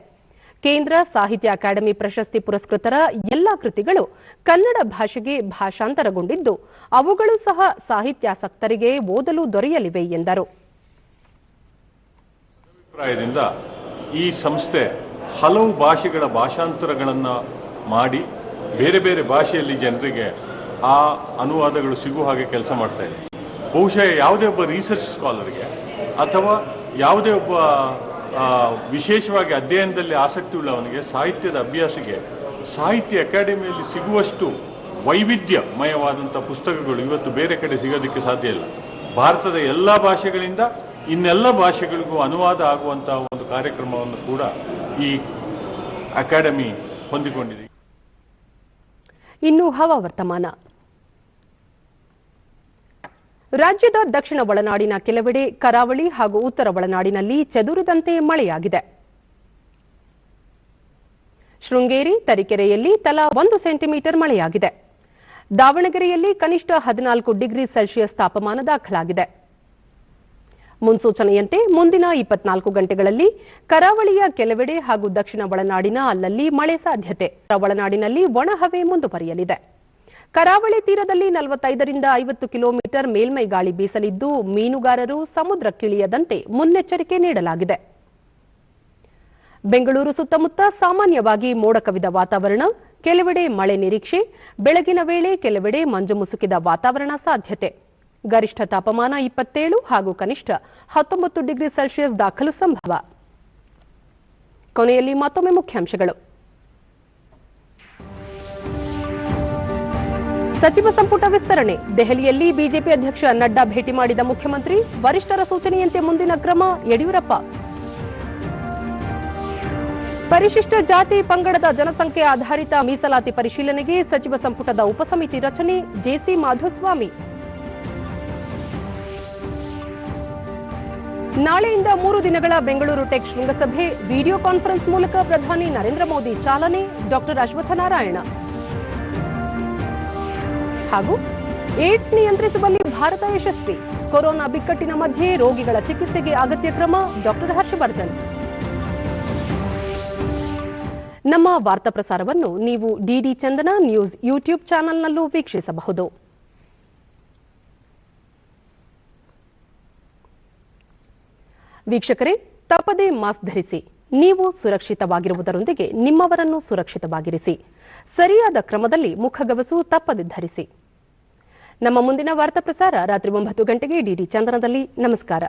ಕೇಂದ್ರ ಸಾಹಿತ್ಯ ಅಕಾಡೆಮಿ ಪ್ರಶಸ್ತಿ ಪುರಸ್ಕೃತರ ಎಲ್ಲ ಕೃತಿಗಳು ಕನ್ನಡ ಭಾಷೆಗೆ ಭಾಷಾಂತರಗೊಂಡಿದ್ದು ಅವುಗಳು ಸಹ ಸಾಹಿತ್ಯಾಸಕ್ತರಿಗೆ ಓದಲು ದೊರೆಯಲಿವೆ ಎಂದರು. ಅಭಿಪ್ರಾಯದಿಂದ ಈ ಸಂಸ್ಥೆ ಹಲವು ಭಾಷೆಗಳ ಭಾಷಾಂತರಗಳನ್ನು ಮಾಡಿ ಬೇರೆ ಬೇರೆ ಭಾಷೆಯಲ್ಲಿ ಜನರಿಗೆ ಆ ಅನುವಾದಗಳು ಸಿಗುವ ಹಾಗೆ ಕೆಲಸ ಮಾಡ್ತಾ ಇದೆ. ಬಹುಶಃ ಯಾವುದೇ ಒಬ್ಬ ರಿಸರ್ಚ್ ಸ್ಕಾಲರ್ಗೆ ಅಥವಾ ಯಾವುದೇ ಒಬ್ಬ ವಿಶೇಷವಾಗಿ ಅಧ್ಯಯನದಲ್ಲಿ ಆಸಕ್ತಿ ಉಳ್ಳವನಿಗೆ ಸಾಹಿತ್ಯದ ಅಭ್ಯಾಸಿಗೆ ಸಾಹಿತ್ಯ ಅಕಾಡೆಮಿಯಲ್ಲಿ ಸಿಗುವಷ್ಟು ವೈವಿಧ್ಯಮಯವಾದಂಥ ಪುಸ್ತಕಗಳು ಇವತ್ತು ಬೇರೆ ಕಡೆ ಸಿಗೋದಕ್ಕೆ ಸಾಧ್ಯ ಇಲ್ಲ. ಭಾರತದ ಎಲ್ಲ ಭಾಷೆಗಳಿಂದ ಇನ್ನೆಲ್ಲ ಭಾಷೆಗಳಿಗೂ ಅನುವಾದ ಆಗುವಂತಹ ಒಂದು ಕಾರ್ಯಕ್ರಮವನ್ನು ಕೂಡ ಈ ಅಕಾಡೆಮಿ ಹೊಂದಿಕೊಂಡಿದೆ. ಇನ್ನು ಹವಾವರ್ತಮಾನ. ರಾಜ್ಯದ ದಕ್ಷಿಣ ಒಳನಾಡಿನ ಕೆಲವೆಡೆ, ಕರಾವಳಿ ಹಾಗೂ ಉತ್ತರ ಒಳನಾಡಿನಲ್ಲಿ ಚದುರಿದಂತೆ ಮಳೆಯಾಗಿದೆ. ಶೃಂಗೇರಿ, ತರೀಕೆರೆಯಲ್ಲಿ ತಲಾ 1 ಸೆಂಟಿಮೀಟರ್ ಮಳೆಯಾಗಿದೆ. ದಾವಣಗೆರೆಯಲ್ಲಿ ಕನಿಷ್ಠ 14 ಡಿಗ್ರಿ ಸೆಲ್ಸಿಯಸ್ ತಾಪಮಾನ ದಾಖಲಾಗಿದೆ. ಮುನ್ಸೂಚನೆಯಂತೆ ಮುಂದಿನ 24 ಗಂಟೆಗಳಲ್ಲಿ ಕರಾವಳಿಯ ಕೆಲವೆಡೆ ಹಾಗೂ ದಕ್ಷಿಣ ಒಳನಾಡಿನ ಅಲ್ಲಲ್ಲಿ ಮಳೆ ಸಾಧ್ಯತೆ. ಒಳನಾಡಿನಲ್ಲಿ ಒಣಹವೆ ಮುಂದುವರಿಯಲಿದೆ. ಕರಾವಳಿ ತೀರದಲ್ಲಿ 45ರಿಂದ 50 ಕಿಲೋಮೀಟರ್ ಮೇಲ್ಮೈ ಗಾಳಿ ಬೀಸಲಿದ್ದು ಮೀನುಗಾರರು ಸಮುದ್ರಕ್ಕಿಳಿಯದಂತೆ ಮುನ್ನೆಚ್ಚರಿಕೆ ನೀಡಲಾಗಿದೆ. ಬೆಂಗಳೂರು ಸುತ್ತಮುತ್ತ ಸಾಮಾನ್ಯವಾಗಿ ಮೋಡ ಕವಿದ ವಾತಾವರಣ, ಕೆಲವೆಡೆ ಮಳೆ ನಿರೀಕ್ಷೆ. ಬೆಳಗಿನ ವೇಳೆ ಕೆಲವೆಡೆ ಮಂಜು ಮುಸುಕಿದ ವಾತಾವರಣ ಸಾಧ್ಯತೆ. ಗರಿಷ್ಠ ತಾಪಮಾನ 27 ಹಾಗೂ ಕನಿಷ್ಠ 19 ಡಿಗ್ರಿ ಸೆಲ್ಸಿಯಸ್ ದಾಖಲು ಸಂಭವ. ಕೊನೆಯಲ್ಲಿ ಮತ್ತೊಮ್ಮೆ ಮುಖ್ಯಾಂಶಗಳು. ಸಚಿವ ಸಂಪುಟ ವಿಸ್ತರಣೆ. ದೆಹಲಿಯಲ್ಲಿ ಬಿಜೆಪಿ ಅಧ್ಯಕ್ಷ ನಡ್ಡಾ ಭೇಟಿ ಮಾಡಿದ ಮುಖ್ಯಮಂತ್ರಿ. ವರಿಷ್ಠರ ಸೂಚನೆಯಂತೆ ಮುಂದಿನ ಕ್ರಮ, ಯಡಿಯೂರಪ್ಪ. ಪರಿಶಿಷ್ಟ ಜಾತಿ ಪಂಗಡದ ಜನಸಂಖ್ಯೆ ಆಧಾರಿತ ಮೀಸಲಾತಿ ಪರಿಶೀಲನೆಗೆ ಸಚಿವ ಸಂಪುಟದ ಉಪಸಮಿತಿ ರಚನೆ. ಜೆಸಿ ಮಾಧುಸ್ವಾಮಿ. ನಾಳೆಯಿಂದ 3 ದಿನಗಳ ಬೆಂಗಳೂರು ಟೆಕ್ ಶೃಂಗಸಭೆ. ವಿಡಿಯೋ ಕಾನ್ಫರೆನ್ಸ್ ಮೂಲಕ ಪ್ರಧಾನಿ ನರೇಂದ್ರ ಮೋದಿ ಚಾಲನೆ. ಡಾಕ್ಟರ್ ಅಶ್ವತ್ಥನಾರಾಯಣ. ಹಾಗೂ ಏಡ್ಸ್ ನಿಯಂತ್ರಿಸುವಲ್ಲಿ ಭಾರತ ಯಶಸ್ವಿ. ಕೊರೋನಾ ಬಿಕ್ಕಟ್ಟಿನ ಮಧ್ಯೆ ರೋಗಿಗಳ ಚಿಕಿತ್ಸೆಗೆ ಅಗತ್ಯ ಕ್ರಮ. ಡಾಕ್ಟರ್ ಹರ್ಷವರ್ಧನ್. ನಮ್ಮ ವಾರ್ತಾ ಪ್ರಸಾರವನ್ನು ನೀವು ಡಿಡಿ ಚಂದನ ನ್ಯೂಸ್ ಯೂಟ್ಯೂಬ್ ಚಾನೆಲ್ನಲ್ಲೂ ವೀಕ್ಷಿಸಬಹುದು. ವೀಕ್ಷಕರೇ, ತಪ್ಪದೇ ಮಾಸ್ಕ್ ಧರಿಸಿ. ನೀವು ಸುರಕ್ಷಿತವಾಗಿರುವುದರೊಂದಿಗೆ ನಿಮ್ಮವರನ್ನು ಸುರಕ್ಷಿತವಾಗಿರಿಸಿ. ಸರಿಯಾದ ಕ್ರಮದಲ್ಲಿ ಮುಖಗವಸು ತಪ್ಪದೆ ಧರಿಸಿ. ನಮ್ಮ ಮುಂದಿನ ವಾರ್ತಾ ಪ್ರಸಾರ ರಾತ್ರಿ 9 ಗಂಟೆಗೆ ಡಿಡಿ ಚಂದನದಲ್ಲಿ. ನಮಸ್ಕಾರ.